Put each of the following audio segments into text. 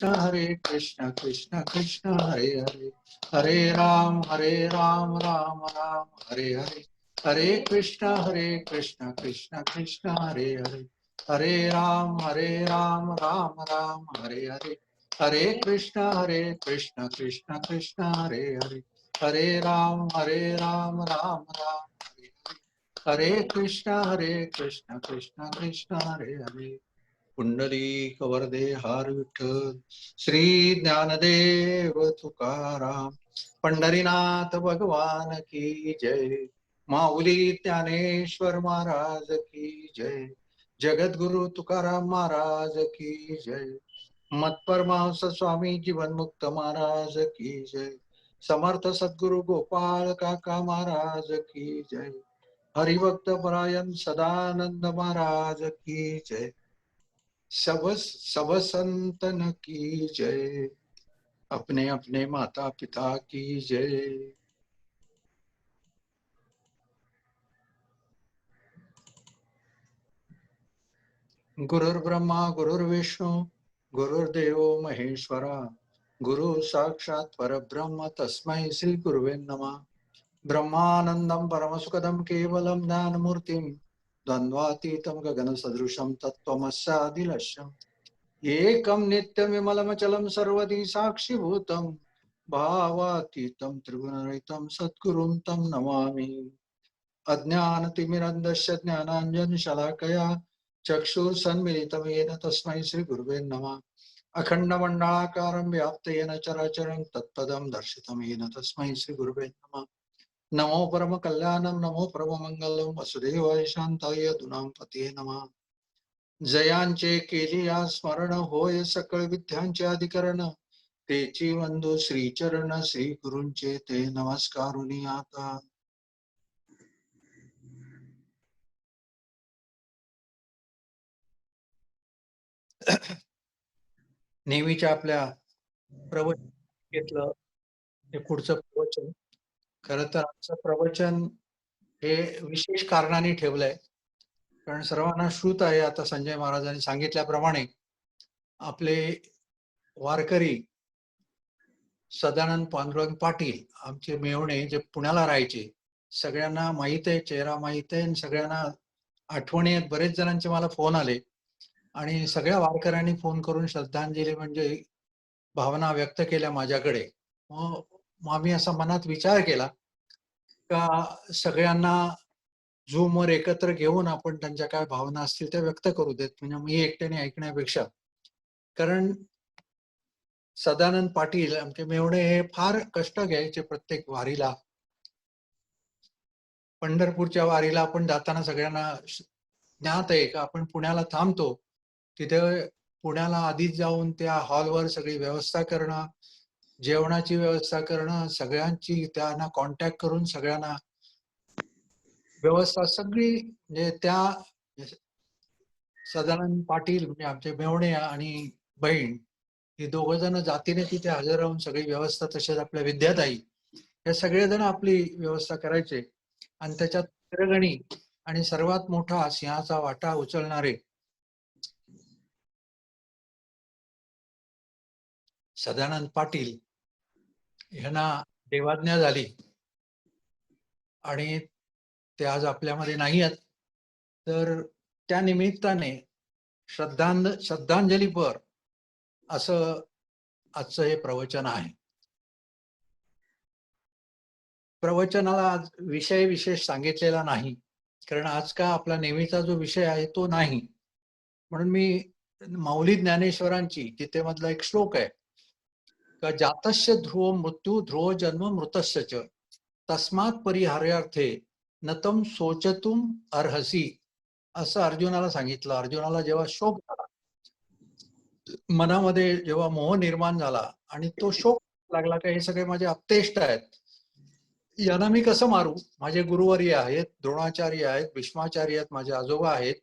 हरे कृष्ण कृष्ण कृष्ण हरे हरे, हरे राम राम राम हरे हरे, हरे कृष्ण कृष्ण कृष्ण हरे हरे, हरे राम राम राम हरे हरे, हरे कृष्ण कृष्ण कृष्ण हरे हरे, हरे राम राम राम हरे हरे, हरे कृष्ण कृष्ण कृष्ण हरे हरे. पुंडलिक वरदे हर विठ्ठल, श्री ज्ञानदेव तुकाराम, पंढरीनाथ भगवान की जय, माऊली ज्ञानेश्वर महाराज की जय, जगद्गुरु तुकाराम महाराज की जय, मतपरमांस स्वामी जीवनमुक्त महाराज की जय, समर्थ सद्गुरु गोपाळ काका महाराज की जय, हरिभक्त परायण सदानंद महाराज की जय, सब संतन की जय, अपने अपने माता पिता की जय. गुरुर्ब्रह्मा गुरुर्विष्णू गुरुर्देव महेश्वरा, गुरु साक्षात परब्रह्म तस्मै श्री गुरुवे नमः. ब्रह्मानंदं परमसुखदं केवलं ज्ञानमूर्तिं, द्वंद्वातीतं गगनसदृशं तत्त्वमस्यादिलक्ष्यम्, एकं नित्यविमलमचलं सर्वदी साक्षिभूतं, भावातीतं त्रिगुणरहितं सद्गुरुं तं नमामि. अज्ञानतिमिरन्धस्य ज्ञानाञ्जनशलाकया चक्षुर्सन्मिलितं येन तस्मै श्रीगुरुवे नमः. अखण्डमण्डलाकारं व्याप्तेन चराचरं तत्पदं दर्शितं येन तस्मै श्रीगुरुवे नमः. नमो परमकल्याणं नमो परममङ्गलं वसुदेवाय शान्ताय अधुनां पतये नमः. जयांचे केली या स्मरण होय सकळ विद्यांचे अधिकरण, तेची वंदो श्रीचरण श्री गुरूंचे ते नमस्कारुनी आता. नेहमीच्या आपल्या प्रवचन घेतलं हे पुढचं प्रवचन. खरं तर आमचं प्रवचन हे विशेष कारणाने ठेवलंय, कारण सर्वांना श्रुत आहे आता संजय महाराजांनी सांगितल्याप्रमाणे आपले वारकरी सदानंद पांडुरंग पाटील आमचे मेव्हणे जे पुण्याला राहायचे, सगळ्यांना माहित आहे, चेहरा माहित आहे, सगळ्यांना आठवणी आहेत. बरेच जणांचे मला फोन आले आणि सगळ्या वारकऱ्यांनी फोन करून श्रद्धांजली म्हणजे भावना व्यक्त केल्या माझ्याकडे. मग आम्ही असा मनात विचार केला का सगळ्यांना झूमवर एकत्र घेऊन आपण त्यांच्या काय भावना असतील त्या व्यक्त करू देत, म्हणजे मी एकट्याने ऐकण्यापेक्षा. कारण सदानंद पाटील आमचे मेव्हणे हे फार कष्ट घ्यायचे प्रत्येक वारीला. पंढरपूरच्या वारीला आपण जाताना सगळ्यांना ज्ञात आहे का आपण पुण्याला थांबतो, तिथे पुण्याला आधीच जाऊन त्या हॉलवर सगळी व्यवस्था करणं, जेवणाची व्यवस्था करणं, सगळ्यांची त्यांना कॉन्टॅक्ट करून सगळ्यांना व्यवस्था सगळी, म्हणजे त्या सदानंद पाटील म्हणजे आमचे मेव्हणे आणि बहीण हे दोघ जण जातीने तिथे हजर राहून सगळी व्यवस्था, तसेच आपल्या विद्याताई हे सगळेजण आपली व्यवस्था करायचे. आणि त्याच्यात अग्रगणी आणि सर्वात मोठा सिंहाचा वाटा उचलणारे सदानंद पाटील यांना देवाज्ञा झाली आणि ते आज आपल्यामध्ये नाही आहेत. तर त्या निमित्ताने श्रद्धांजलीपर असं आजचं हे प्रवचन आहे. प्रवचनाला आज विषय विशेष सांगितलेला नाही, कारण आज का आपला नेहमीचा जो विषय आहे तो नाही. म्हणून मी माऊली ज्ञानेश्वरांची तिथे मधला एक श्लोक आहे का जातस्य ध्रुव मृत्यू ध्रुव जन्म मृतस्य च तस्मात परिहार्यार्थे नतम सोचतुम अर्हसी, असं अर्जुनाला सांगितलं. अर्जुनाला जेव्हा शोक झाला, मनामध्ये जेव्हा मोह निर्माण झाला आणि तो शोक लागला का हे सगळे माझे अपतेष्ट आहेत, यांना मी कसं मारू. माझे गुरुवर्य आहेत, द्रोणाचार्य आहेत, भीष्माचार्य आहेत, माझे आजोबा आहेत,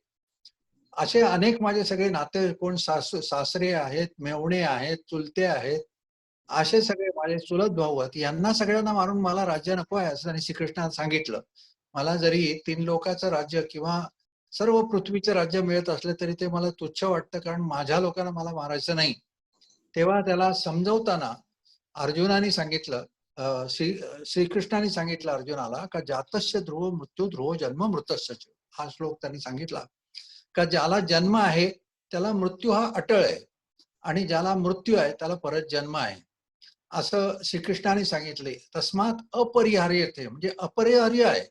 असे अनेक माझे सगळे नाते कोण सासरे आहेत, मेव्हणे आहेत, चुलते आहेत, असे सगळे माझे चुलत भाऊ आहेत, यांना सगळ्यांना मारून मला राज्य नको आहे असं श्रीकृष्णाने सांगितलं. मला जरी 3 लोकांचं राज्य किंवा सर्व पृथ्वीचं राज्य मिळत असलं तरी ते मला तुच्छ वाटतं, कारण माझ्या लोकांना मला मारायचं नाही. तेव्हा त्याला समजवताना अर्जुनाने सांगितलं, श्रीकृष्णाने सांगितलं अर्जुनाला का जातस्य ध्रुव मृत्यू ध्रुव जन्म मृतस्य च. हा श्लोक त्यांनी सांगितला का ज्याला जन्म आहे त्याला मृत्यू हा अटळ आहे आणि ज्याला मृत्यू आहे त्याला परत जन्म आहे, असं श्रीकृष्णाने सांगितले. तस्मात अपरिहार्य थे, म्हणजे अपरिहार्य आहे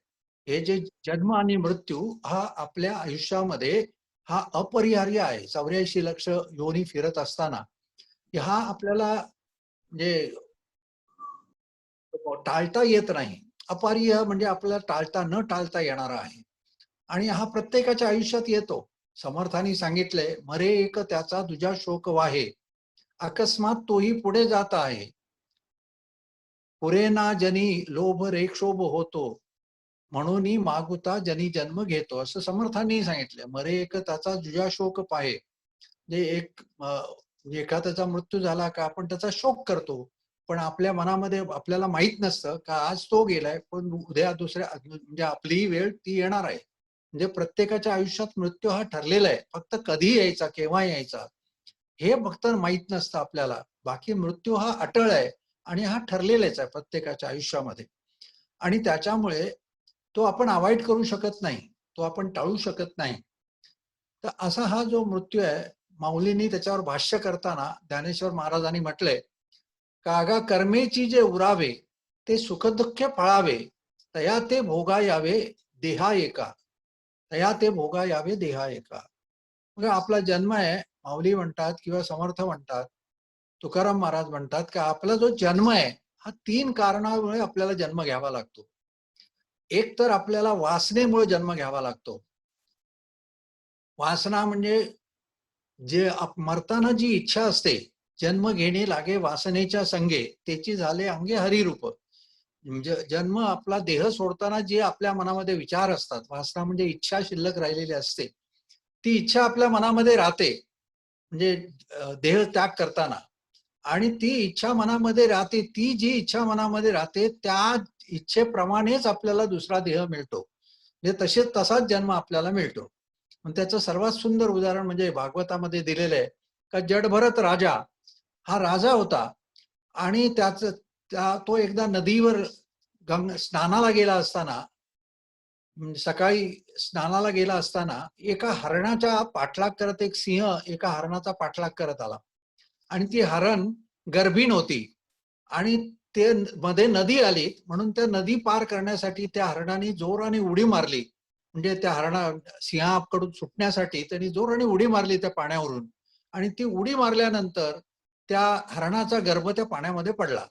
हे जे जन्म आणि मृत्यू हा आपल्या आयुष्यामध्ये हा अपरिहार्य आहे. 84 लक्ष योनी फिरत असताना हा आपल्याला म्हणजे टाळता येत नाही. अपरिहार्य म्हणजे आपल्याला न टाळता येणारा आहे आणि हा प्रत्येकाच्या आयुष्यात येतो. समर्थांनी सांगितले, मरे एक त्याचा तुझ्या शोक वाहे, अकस्मात तोही पुढे जात आहे. पुरे ना जनी लोभ रेक्षोभ होतो, म्हणून मागुता जनी जन्म घेतो, असं समर्थांनी सांगितलं. मरे एक त्याचा तुझ्या शोक पाहे, म्हणजे एखाद्याचा मृत्यू झाला का आपण त्याचा शोक करतो, पण आपल्या मनामध्ये आपल्याला माहित नसतं का आज तो गेलाय पण उद्या दुसऱ्या म्हणजे आपली वेळ ती येणार आहे. म्हणजे प्रत्येकाच्या आयुष्यात मृत्यू हा ठरलेला आहे, फक्त कधी यायचा केव्हा यायचा हे फक्त माहित नसतं आपल्याला. बाकी मृत्यू हा अटळ आहे आणि हा ठरलेलाच आहे प्रत्येकाच्या आयुष्यामध्ये आणि त्याच्यामुळे तो आपण अवॉइड करू शकत नाही, तो आपण टाळू शकत नाही. तर असा हा जो मृत्यू आहे, माऊलींनी त्याच्यावर भाष्य करताना ज्ञानेश्वर महाराजांनी म्हटलंय का अगा कर्मेची जे उरावे ते सुखदुःख फळावे, तया ते भोगा यावे देहा एका, तया ते भोगा यावे देहा एका. म्हणजे आपला जन्म आहे, माऊली म्हणतात किंवा समर्थ म्हणतात, तुकाराम महाराज म्हणतात की आपला जो जन्म आहे हा 3 कारणामुळे आपल्याला जन्म घ्यावा लागतो. एक तर आपल्याला वासनेमुळे जन्म घ्यावा लागतो. वासना म्हणजे जे मरताना जी इच्छा असते, जन्म घेणे लागे वासनेच्या संगे, त्याची झाले अंगे हरिरूप. म्हणजे जन्म आपला देह सोडताना जे आपल्या मनामध्ये विचार असतात, वासना म्हणजे इच्छा शिल्लक राहिलेली असते, ती इच्छा आपल्या मनामध्ये राहते. म्हणजे देह त्याग करताना आणि ती इच्छा मनामध्ये राहते, ती जी इच्छा मनामध्ये राहते त्या इच्छेप्रमाणेच आपल्याला दुसरा देह मिळतो. म्हणजे तसाच जन्म आपल्याला मिळतो. त्याचं सर्वात सुंदर उदाहरण म्हणजे भागवतामध्ये दिलेलं आहे का जडभरत राजा हा राजा होता आणि तो एकदा नदीवर स्नानाला गेला असताना, सकाळी स्नानाला गेला असताना एका हरणाच्या पाठलाग करत एक सिंह एका हरणाचा पाठलाग करत आला आणि ती हरण गर्भीण होती आणि ते मध्ये नदी आली म्हणून त्या नदी पार करण्यासाठी त्या हरणाने जोराने उडी मारली. म्हणजे त्या सिंहाकडून सुटण्यासाठी त्यांनी जोराने उडी मारली त्या पाण्यावरून आणि ती उडी मारल्यानंतर त्या हरणाचा गर्भ त्या पाण्यामध्ये पडला.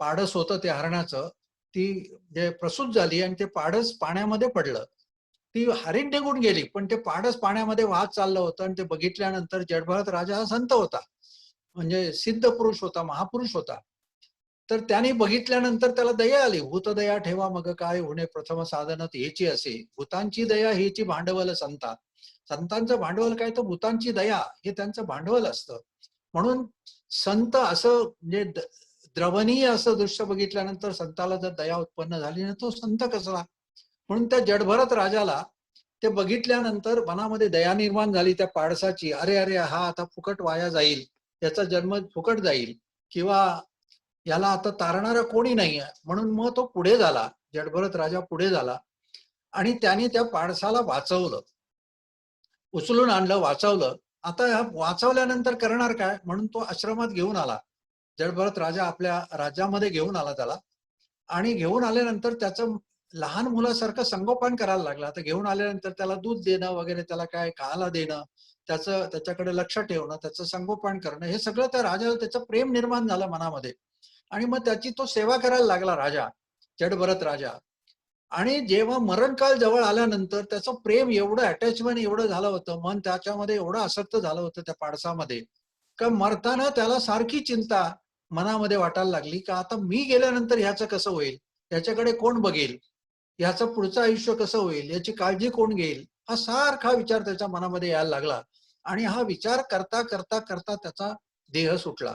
पाडस होतं त्या हरणाचं, ती जे प्रसूत झाली आणि ते पाडस पाण्यामध्ये पडलं. ती हरीण निघून गेली पण ते पाडस पाण्यामध्ये वाहत चाललं होतं आणि ते बघितल्यानंतर जडभरत राजा हा संत होता, म्हणजे सिद्ध पुरुष होता, महापुरुष होता. तर त्याने बघितल्यानंतर त्याला दया आली. भूतदया ठेवा मग काय होणे प्रथम साधनात हेची असे, भूतांची दया हेची भांडवल संता. संतांचं भांडवल काय तर भूतांची दया हे त्यांचं भांडवल असतं. म्हणून संत असं म्हणजे द्रवणीय असं दृश्य बघितल्यानंतर संताला जर दया उत्पन्न झाली ना तो संत कसला. म्हणून त्या जडभरत राजाला ते बघितल्यानंतर मनामध्ये दया निर्माण झाली त्या पाडसाची. अरे अरे हा आता फुकट वाया जाईल, याचा जन्म फुकट जाईल किंवा याला आता तारणारा कोणी नाहीये, म्हणून मग तो पुढे झाला, जडभरत राजा पुढे झाला आणि त्याने त्या पाडसाला वाचवलं, उचलून आणलं, वाचवलं. आता वाचवल्यानंतर करणार काय म्हणून तो आश्रमात घेऊन आला. जडभरत राजा आपल्या राज्यामध्ये घेऊन आला त्याला आणि घेऊन आल्यानंतर त्याचं लहान मुलासारखं संगोपन करायला लागला. आता घेऊन आल्यानंतर त्याला दूध देणं वगैरे, त्याला काय खायला देणं, त्याच्याकडे लक्ष ठेवणं, त्याचं संगोपन करणं, हे सगळं त्या राजाला त्याचं प्रेम निर्माण झालं मनामध्ये आणि मग त्याची तो सेवा करायला लागला राजा, जडभरत राजा. आणि जेव्हा मरणकाळ जवळ आल्यानंतर त्याचं प्रेम एवढं अटॅचमेंट एवढं झालं होतं, मन त्याच्यामध्ये एवढं आसक्त झालं होतं त्या पाडसामध्ये का मरताना त्याला सारखी चिंता मनामध्ये वाटायला लागली का आता मी गेल्यानंतर ह्याचं कसं होईल, याच्याकडे कोण बघेल, ह्याचं पुढचं आयुष्य कसं होईल, याची काळजी कोण घेईल, हा सारखा विचार त्याच्या मनामध्ये यायला लागला आणि हा विचार करता करता करता त्याचा देह सुटला.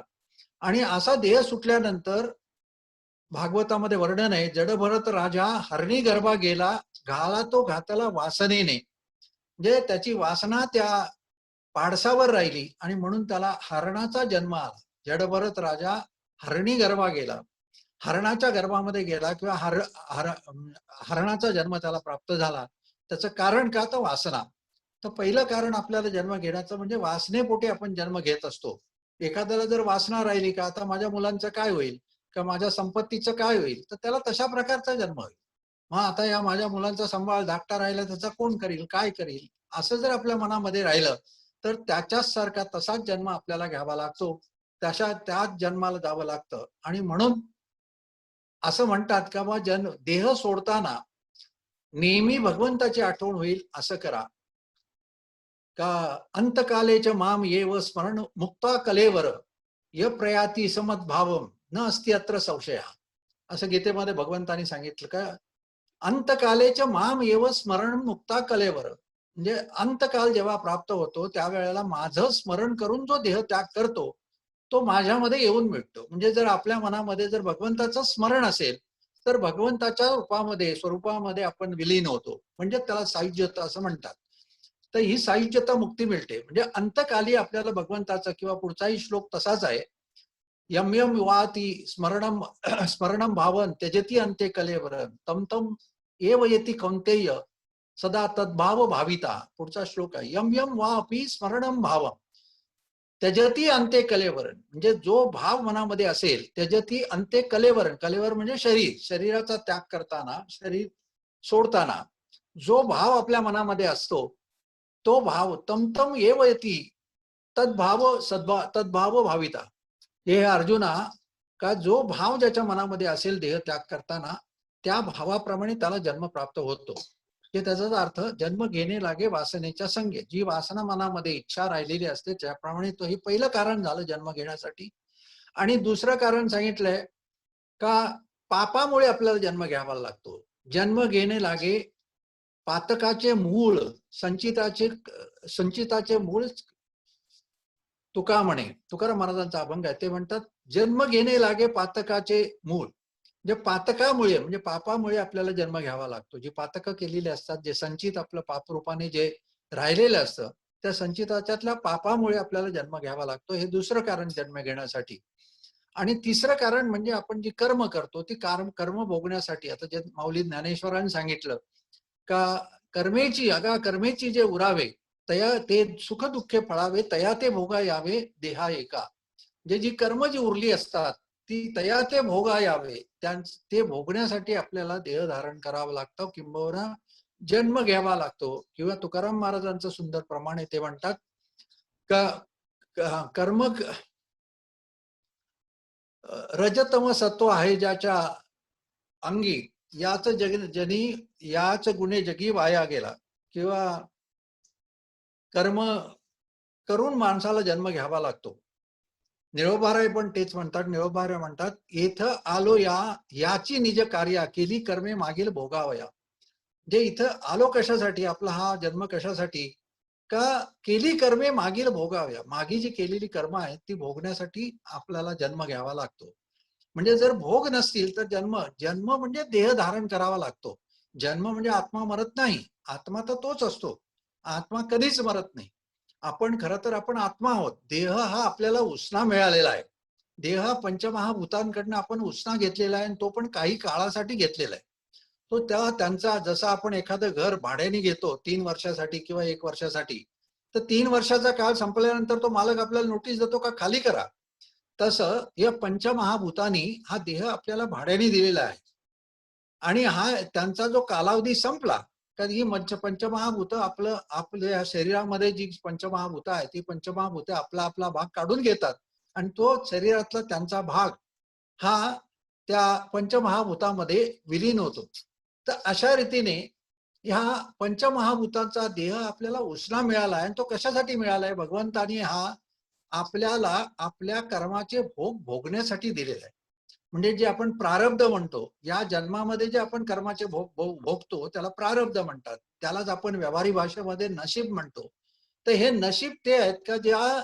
आणि असा देह सुटल्यानंतर भागवतामध्ये वर्णन आहे, जडभरत राजा हरणी गर्भा गेला, घाला तो घातला वासनेने, म्हणजे त्याची वासना त्या पाडसावर राहिली आणि म्हणून त्याला हरणाचा जन्म आला. जडभरत राजा हरणी गर्भा गेला, हरणाच्या गर्भामध्ये गेला किंवा हरणाचा जन्म त्याला प्राप्त झाला. त्याचं कारण का? तर वासना. तर पहिलं कारण आपल्याला जन्म घेण्याचं म्हणजे वासनेपोटी आपण जन्म घेत असतो. एखाद्याला जर वासना राहिली का आता माझ्या मुलांचं काय होईल, का माझ्या संपत्तीचं काय होईल, तर त्याला तशा प्रकारचा जन्म होईल. मग आता या माझ्या मुलांचा सांभाळ धाकटा राहिला त्याचा कोण करील, काय करील, असं जर आपल्या मनामध्ये राहिलं तर त्याच्याच सारखा तसाच जन्म आपल्याला घ्यावा लागतो. त्याच जन्माला जावं लागतं. आणि म्हणून असं म्हणतात का बा देह सोडताना नेहमी भगवंताची आठवण होईल असं करा. का अंतकालेच्या माम येव स्मरण मुक्ता कलेवर य प्रयाती समद्भावम न अस्ति अत्र संशय. असं गीतेमध्ये भगवंतानी सांगितलं का अंतकालेच्या माम येव स्मरण मुक्ता कलेवर, म्हणजे अंतकाल जेव्हा प्राप्त होतो त्यावेळेला माझं स्मरण करून जो देह त्याग करतो तो माझ्यामध्ये येऊन मिळतो. म्हणजे जर आपल्या मनामध्ये जर भगवंताचं स्मरण असेल तर भगवंताच्या रूपामध्ये स्वरूपामध्ये आपण विलीन होतो, म्हणजे त्याला सायुज्यता असं म्हणतात. तर ही सायुज्यता मुक्ती मिळते. म्हणजे अंतकाली आपल्याला भगवंताचा किंवा पुढचाही श्लोक तसाच आहे, यम यम वाती स्मरणम स्मरणम भावन त्यजती अंते कलेवर तम तम एव येती कौंतेय सदा तद्भाव भाविता. पुढचा श्लोक आहे, यम यम वा अपि स्मरणम भावम त्यजती अंते कलेवरण, म्हणजे जो भाव मनामध्ये असेल त्यजती अंते कलेवरण, कलेवर म्हणजे शरीराचा त्याग करताना, शरीर सोडताना जो भाव आपल्या मनामध्ये असतो तो भाव तमतम एव येती तद्भाव भाविता. हे अर्जुना, का जो भाव ज्याच्या मनामध्ये असेल देह त्याग करताना त्या भावाप्रमाणे त्याला जन्म प्राप्त होतो. हे त्याचाच अर्थ जन्म घेणे लागे वासनेच्या संगे. जी वासना मनामध्ये इच्छा राहिलेली असते त्याप्रमाणे तो हे पहिलं कारण झालं जन्म घेण्यासाठी. आणि दुसरं कारण सांगितलंय का पापामुळे आपल्याला जन्म घ्यावा लागतो. जन्म घेणे लागे पातकाचे मूळ संचिताचे मूळ तुका म्हणे. तुकाराम महाराजांचा अभंग आहे. ते म्हणतात जन्म घेणे लागे पातकाचे मूळ. जे पातकामुळे म्हणजे पापामुळे आपल्याला जन्म घ्यावा लागतो. जी पातकं केलेली असतात, जे संचित आपलं पापरूपाने जे राहिलेलं असतं त्या संचिताच्यातल्या पापामुळे आपल्याला जन्म घ्यावा लागतो. हे दुसरं कारण जन्म घेण्यासाठी. आणि तिसरं कारण म्हणजे आपण जी कर्म करतो ती कर्म भोगण्यासाठी. आता जे माऊली ज्ञानेश्वरांनी सांगितलं का कर्मेची जे उरावे तया ते सुख दुःखे फळावे तया ते भोगा यावे देहा एका. जे जी कर्म जी उरली असतात ती तया ते भोगा यावे, ते भोगण्यासाठी आपल्याला देह धारण करावं लागतं किंबहुना जन्म घ्यावा लागतो. किंवा तुकाराम महाराजांचं सुंदर प्रमाणे ते म्हणतात का कर्म रजतम सत्व आहे ज्याच्या अंगी याच गुणे जगी वाया गेला. किंवा कर्म करून माणसाला जन्म घ्यावा लागतो. निळोबाराय पण तेच म्हणतात. निळोबाराय म्हणतात इथं आलो याची निज कार्या केली कर्मे मागील भोगावया. जे इथं आलो कशासाठी, आपला हा जन्म कशासाठी, का केली कर्मे मागील भोगावया. मागी जी केलेली कर्म आहेत ती भोगण्यासाठी आपल्याला जन्म घ्यावा लागतो. म्हणजे जर भोग नसतील तर जन्म म्हणजे देह धारण करावा लागतो. जन्म म्हणजे आत्मा मरत नाही. आत्मा तर तोच असतो. आत्मा कधीच मरत नाही. आपण खरं तर आपण आत्मा आहोत. देह हा आपल्याला उसना मिळालेला आहे. देह हा पंचमहाभूतांकडनं आपण उसना घेतलेला आहे आणि तो पण काही काळासाठी घेतलेला आहे. तो त्यांचा जसा आपण एखादं घर भाड्याने घेतो 3 वर्षासाठी किंवा 1 वर्षासाठी, तर 3 वर्षाचा काळ संपल्यानंतर तो मालक आपल्याला नोटीस देतो का खाली करा. तसं या पंचमहाभूतांनी हा देह आपल्याला भाड्याने दिलेला आहे. आणि हा त्यांचा जो कालावधी संपला तर ही पंचमहाभूत आपल्या शरीरामध्ये जी पंचमहाभूत आहे ती पंचमहाभूत आपला आपला भाग काढून घेतात आणि तो शरीरातला त्यांचा भाग हा त्या पंचमहाभूतामध्ये विलीन होतो. तर अशा रीतीने ह्या पंचमहाभूतांचा देह आपल्याला उसना मिळाला आहे. आणि तो कशासाठी मिळालाय, भगवंतानी हा आपल्याला आपल्या कर्माचे भोग भोगण्यासाठी दिलेला आहे. म्हणजे जे आपण प्रारब्ध म्हणतो, या जन्मामध्ये जे आपण कर्माचे भोगतो त्याला प्रारब्ध म्हणतात. त्यालाच आपण व्यवहारी भाषेमध्ये नशीब म्हणतो. तर हे नशीब ते आहेत का ज्या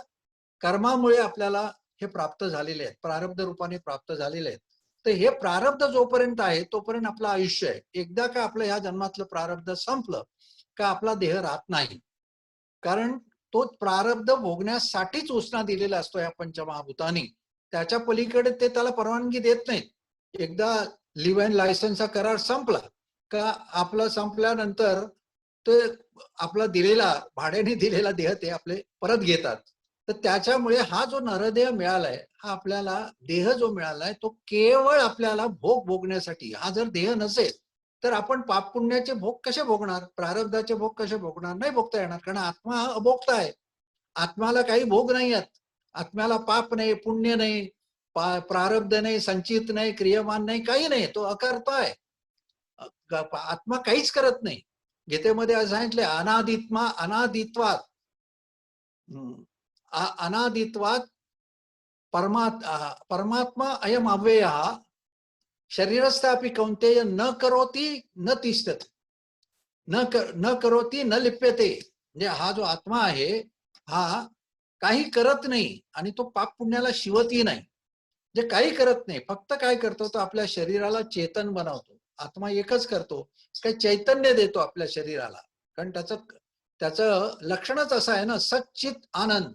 कर्मामुळे आपल्याला हे प्राप्त झालेले आहेत, प्रारब्ध रूपाने प्राप्त झालेले आहेत. तर हे प्रारब्ध जोपर्यंत आहे तोपर्यंत आपलं आयुष्य आहे. एकदा का आपलं ह्या जन्मातलं प्रारब्ध संपलं का आपला देह राहत नाही. कारण तो प्रारब्ध भोगण्यासाठीच उसना दिलेला असतो या पंचमहाभूतांनी. त्याच्या पलीकडे ते त्याला परवानगी देत नाहीत. एकदा लिव्ह अँड लायसन्सचा करार संपला का आपला संपल्यानंतर ते आपला दिलेला भाड्याने दिलेला देह ते आपले परत घेतात. तर त्याच्यामुळे हा जो नरदेह मिळालाय, हा आपल्याला देह जो मिळालाय तो केवळ आपल्याला भोग भोगण्यासाठी. हा जर देह नसेल तर आपण पाप पुण्याचे भोग कसे भोगणार, प्रारब्धाचे भोग कसे भोगणार, नाही भोगता येणार. कारण आत्मा हा अभोक्ता आहे. आत्म्याला काही भोग नाही आहेत. आत्म्याला पाप नाही, पुण्य नाही, प्रारब्ध नाही, संचित नाही, क्रियमान नाही, काही नाही. तो अकर्ता आहे. आत्मा काहीच करत नाही. गीतेमध्ये असं सांगितले, अनादित्मा अनादित्वात अनादित्वात परमात्मा अयम अव्यय शरीरस्थापि कौंतेय न करोती न तिष्ठति न करोती न लिप्यते. म्हणजे हा जो आत्मा आहे हा काही करत नाही आणि तो पाप पुण्याला शिवतही नाही. जे काही करत नाही, फक्त काय करतो तो आपल्या शरीराला चेतन बनवतो. आत्मा एकच करतो, काही चैतन्य देतो आपल्या शरीराला. कारण त्याचं लक्षणच असं आहे ना, सच्चित आनंद.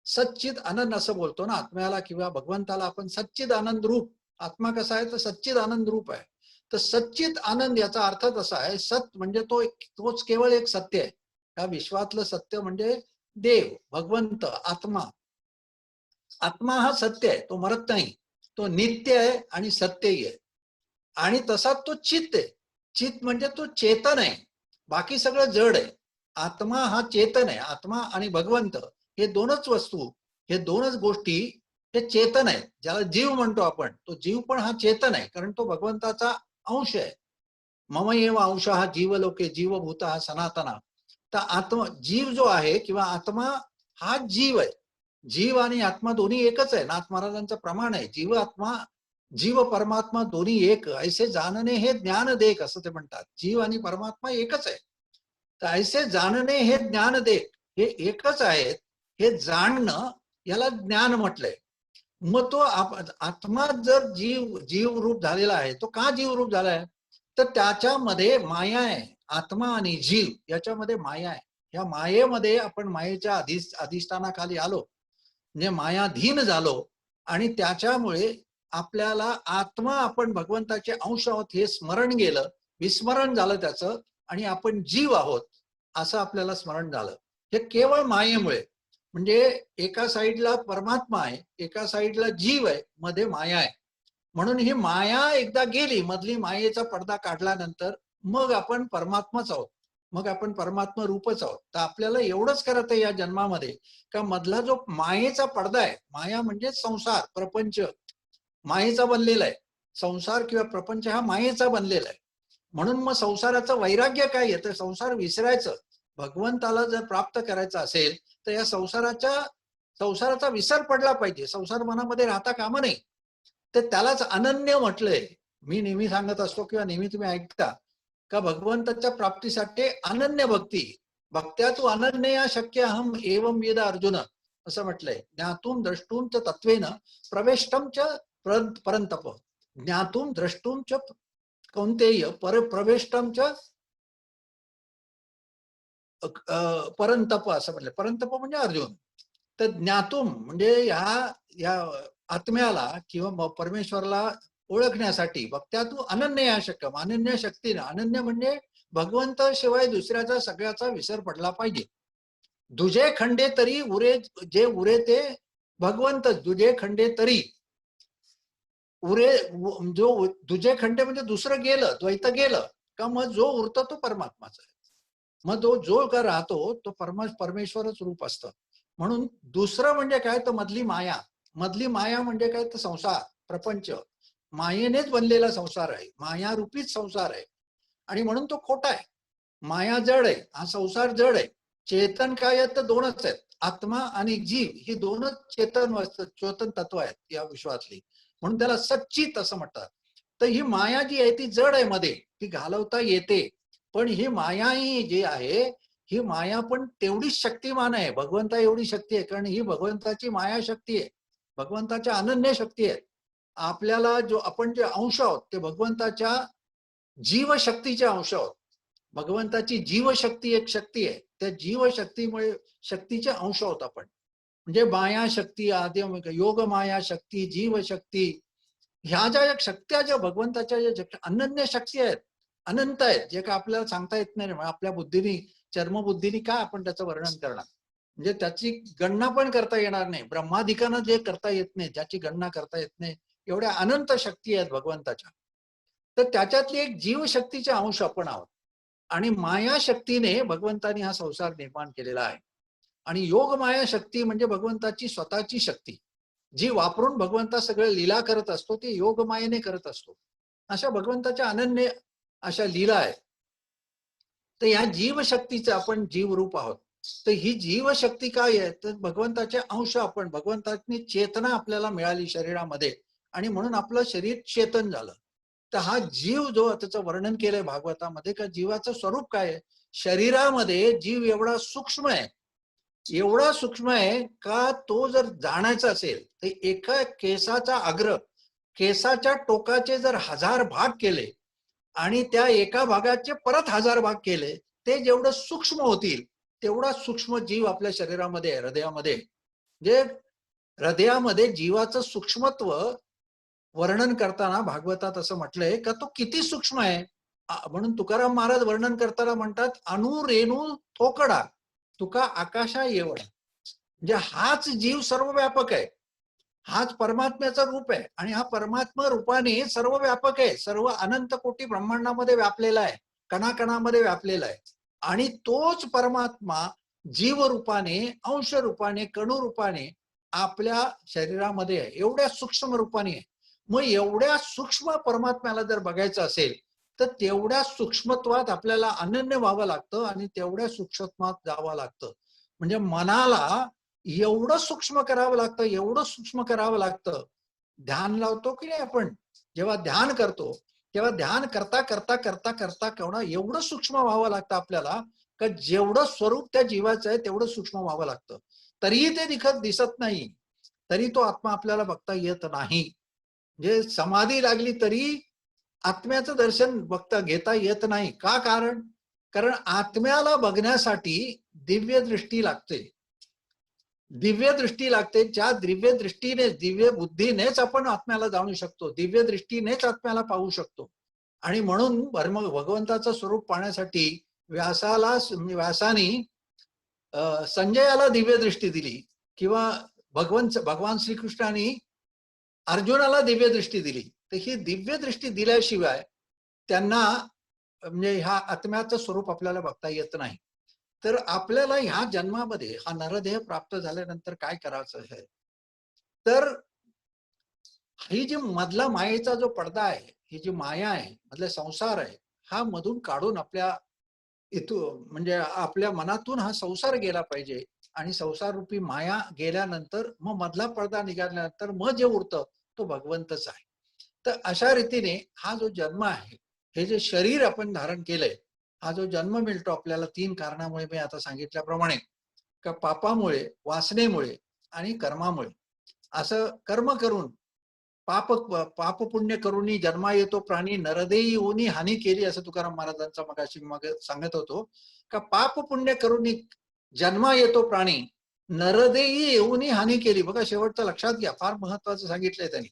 सच्चित आनंद असं बोलतो ना आत्म्याला किंवा भगवंताला आपण. सच्चित आनंद रूप आत्मा कसा आहे तर सच्चित आनंद रूप आहे. तर सच्चित आनंद याचा अर्थ तसा आहे, सत म्हणजे तोच केवळ एक सत्य आहे. या विश्वातलं सत्य म्हणजे देव, भगवंत, आत्मा. आत्मा हा सत्य आहे, तो मरत नाही, तो नित्य आहे आणि सत्यही आहे. आणि तसा तो चित्त आहे. चित्त म्हणजे तो चेतन आहे, बाकी सगळं जड आहे. आत्मा हा चेतन आहे. आत्मा आणि भगवंत हे दोनच वस्तू, हे दोनच गोष्टी हे चेतन आहेत. ज्याला जीव म्हणतो आपण, तो जीव पण हा चेतन आहे, कारण तो भगवंताचा अंश आहे. मम एव अंश हा जीवलोके जीवभूत हा सनातना. तर आत्मा जीव जो आहे किंवा आत्मा हा जीव आहे. जीव आणि आत्मा दोन्ही एकच आहे. नाथ महाराजांचं प्रमाण आहे, जीव आत्मा जीव परमात्मा दोन्ही एक, ऐसे जाणणे हे ज्ञान देख असं ते म्हणतात. जीव आणि परमात्मा एकच आहे. तर ऐसे जाणणे हे ज्ञान देख, हे एकच आहेत, हे जाणणं याला ज्ञान म्हटलंय. मग तो आत्मा जर जीव रूप झालेला आहे, तो का जीव रूप झालाय तर त्याच्यामध्ये माया आहे. आत्मा आणि जीव याच्यामध्ये माया आहे. या मायेमध्ये आपण मायेच्या अधिष्ठानाखाली आलो, म्हणजे मायाधीन झालो. आणि त्याच्यामुळे आपल्याला आत्मा आपण भगवंताचे अंश आहोत हे स्मरण गेलं, विस्मरण झालं त्याचं, आणि आपण जीव आहोत असं आपल्याला स्मरण झालं. हे केवळ मायेमुळे. म्हणजे एका साईडला परमात्मा आहे, एका साईडला जीव आहे, मध्ये माया आहे. म्हणून ही माया एकदा गेली, मधली मायेचा पडदा काढल्यानंतर मग आपण परमात्माच आहोत, मग आपण परमात्मा रूपच आहोत. तर आपल्याला एवढंच करत आहे या जन्मामध्ये का मधला जो मायेचा पडदा आहे, माया म्हणजे संसार प्रपंच मायेचा बनलेला आहे. संसार किंवा प्रपंच हा मायेचा बनलेला आहे. म्हणून मग संसाराचं वैराग्य काय येतं, संसार विसरायचं. भगवंताला जर प्राप्त करायचं असेल तर या संसाराचा विसर पडला पाहिजे. संसार मनामध्ये राहता कामा नये. तर त्यालाच अनन्य म्हटलंय. मी नेहमी सांगत असतो किंवा नेहमी तुम्ही ऐकता का भगवंताच्या प्राप्तीसाठी अनन्य भक्ती. भक्त्या तू अनन्य शक्य अहम एवं वेद अर्जुन असं म्हटलंय. ज्ञातून द्रष्टूम च तत्वेन प्रवेष्टम च परंतप. ज्ञातून द्रष्टूम च कौंतेय प्रवेष्टम च परंतप असं म्हटलं. परंतप म्हणजे अर्जुन. तर ज्ञातूम म्हणजे या आत्म्याला किंवा परमेश्वरला ओळखण्यासाठी भक्त्या तू अनन्य शक्यम, अनन्य शक्तीनं. अनन्य म्हणजे भगवंत शिवाय दुसऱ्याचा सगळ्याचा विसर पडला पाहिजे. दुजे खंडे तरी उरे, जे उरे ते भगवंत. दुजे खंडे तरी उरे, जो दुजे खंडे म्हणजे दुसरं गेलं, द्वैत गेलं का मग जो उरतो तो परमात्माचा आहे. मग तो जो का राहतो तो परमेश्वरच रूप असतं. म्हणून दुसरं म्हणजे काय तर मधली माया. मधली माया म्हणजे काय तर संसार प्रपंच. मायेनेच बनलेला संसार आहे, मायारूपीच संसार आहे. आणि म्हणून तो खोटा आहे. माया जड आहे, हा संसार जड आहे. चेतन काय आहेत तर दोनच आहेत, आत्मा आणि जीव. ही दोनच चेतन तत्व आहेत या विश्वातली. म्हणून त्याला सच्चित असं म्हणतात. तर ही माया जी आहे ती जड आहे, मध्ये ती घालवता येते. पण ही माया ही जी आहे, ही माया पण तेवढीच शक्तिमान आहे. भगवंता एवढी शक्ती आहे, कारण ही भगवंताची माया शक्ती आहे, भगवंताच्या अनन्य शक्ती आहे. आपल्याला जो आपण जे अंश आहोत ते भगवंताच्या जीवशक्तीचे अंश आहोत. भगवंताची जीवशक्ती एक शक्ती आहे, त्या जीवशक्तीमुळे शक्तीचे अंश आहोत आपण. म्हणजे माया शक्ती, आद्य योग माया शक्ती, जीव शक्ती, ह्या ज्या शक्त्या, ज्या भगवंताच्या ज्या अनन्य शक्ती आहेत, अनंत आहेत, जे का आपल्याला सांगता येत नाही. आपल्या बुद्धीने, चर्मबुद्धीने काय आपण त्याचं वर्णन करणार? म्हणजे त्याची गणना पण करता येणार नाही. ब्रह्मादिकांना जे करता येत नाही, ज्याची गणना करता येत नाही, एवढ्या अनंत शक्ती आहेत भगवंताच्या. तर त्याच्यातली एक जीवशक्तीचे अंश आपण आहोत. आणि माया शक्तीने भगवंतानी हा संसार निर्माण केलेला आहे. आणि योग माया शक्ती म्हणजे भगवंताची स्वतःची शक्ती, जी वापरून भगवंता सगळे लीला करत असतो, ते योग मायेने करत असतो. अशा भगवंताच्या अनन्य अशा लीला आहेत. तर या जीवशक्तीचे आपण जीवरूप आहोत. तर ही जीवशक्ती काय आहे? तर भगवंताचे अंश आपण, भगवंताची चेतना आपल्याला मिळाली शरीरामध्ये, आणि म्हणून आपलं शरीर चेतन झालं. तर हा जीव जो त्याचं वर्णन केलंय भागवतामध्ये, का जीवाचं स्वरूप काय आहे? शरीरामध्ये जीव एवढा सूक्ष्म आहे, एवढा सूक्ष्म आहे का तो जर जाणायचा असेल तर एका केसाचा अग्र, केसाच्या टोकाचे जर 1000 भाग केले आणि त्या एका भागाचे परत 1000 भाग केले, ते जेवढं सूक्ष्म होतील तेवढा सूक्ष्म जीव आपल्या शरीरामध्ये आहे, हृदयामध्ये. जे हृदयामध्ये जीवाचं सूक्ष्मत्व वर्णन करताना भागवतात असं म्हटलंय का तो किती सूक्ष्म आहे. म्हणून तुकाराम महाराज वर्णन करताना म्हणतात, अणु रेणू थोकडा तुका आकाशा एवढा. म्हणजे हाच जीव सर्व व्यापक आहे, हाच परमात्म्याचं रूप आहे. आणि हा परमात्मा रूपाने सर्व व्यापक आहे, सर्व अनंत कोटी ब्रह्मांडामध्ये व्यापलेला आहे, कणाकणामध्ये व्यापलेला आहे. आणि तोच परमात्मा जीव रूपाने, अंश रूपाने, कणू रूपाने आपल्या शरीरामध्ये आहे, एवढ्या सूक्ष्म रूपाने आहे. मग एवढ्या सूक्ष्म परमात्म्याला जर बघायचं असेल तर तेवढ्या सूक्ष्मत्वात आपल्याला अनन्य व्हावं लागतं आणि तेवढ्या सूक्ष्मत्वात जावं लागतं. म्हणजे मनाला एवढं सूक्ष्म करावं लागतं, एवढं सूक्ष्म करावं लागतं. ध्यान लावतो की नाही आपण, जेव्हा ध्यान करतो तेव्हा ध्यान करता करता करता करता केवढा एवढं सूक्ष्म व्हावं लागतं आपल्याला, का जेवढं स्वरूप त्या जीवाचं आहे तेवढं सूक्ष्म व्हावं लागतं. तरीही ते दिसत नाही, तरी तो आत्मा आपल्याला बघता येत नाही. म्हणजे समाधी लागली तरी आत्म्याचं दर्शन घेता येत नाही. का? कारण आत्म्याला बघण्यासाठी दिव्य दृष्टी लागते, दिव्य दृष्टी लागते. ज्या दिव्य दृष्टीने, दिव्य बुद्धीनेच आपण आत्म्याला जाणू शकतो, दिव्य दृष्टीनेच आत्म्याला पाहू शकतो. आणि म्हणून भगवंताचं स्वरूप पाहण्यासाठी व्यासानी संजयाला दिव्य दृष्टी दिली, किंवा भगवान श्रीकृष्णाने अर्जुनाला दिव्य दृष्टी दिली. तर ही दिव्य दृष्टी दिल्याशिवाय त्यांना म्हणजे ह्या आत्म्याचं स्वरूप आपल्याला बघता येत नाही. तर आपल्याला ह्या जन्मामध्ये हा नरदेह प्राप्त झाल्यानंतर काय करायचं आहे? तर ही जी मधला मायेचा जो पडदा आहे, ही जी माया आहे, मधला संसार आहे, हा मधून काढून आपल्या इथून, म्हणजे आपल्या मनातून हा संसार गेला पाहिजे. आणि संसार रूपी माया गेल्यानंतर मग मधला पडदा निघाल्यानंतर मग जे उरतं तो भगवंतच आहे. तर अशा रीतीने हा जो जन्म आहे, हे जे शरीर आपण धारण केलंय, हा जो जन्म मिळतो आपल्याला 3 कारणामुळे, मी आता सांगितल्याप्रमाणे, का पापामुळे, वासनेमुळे आणि कर्मामुळे. असं कर्म करून, पाप पुण्य करूनी जन्मा येतो प्राणी, नरदेही येऊनी हानी केली, असं तुकाराम महाराजांचा मगाशी मग सांगत होतो. का पाप पुण्य करूनी जन्मा येतो प्राणी, नरदेही येऊनी हानी केली. बघा शेवटचं लक्षात घ्या, फार महत्वाचं सांगितलंय त्यांनी.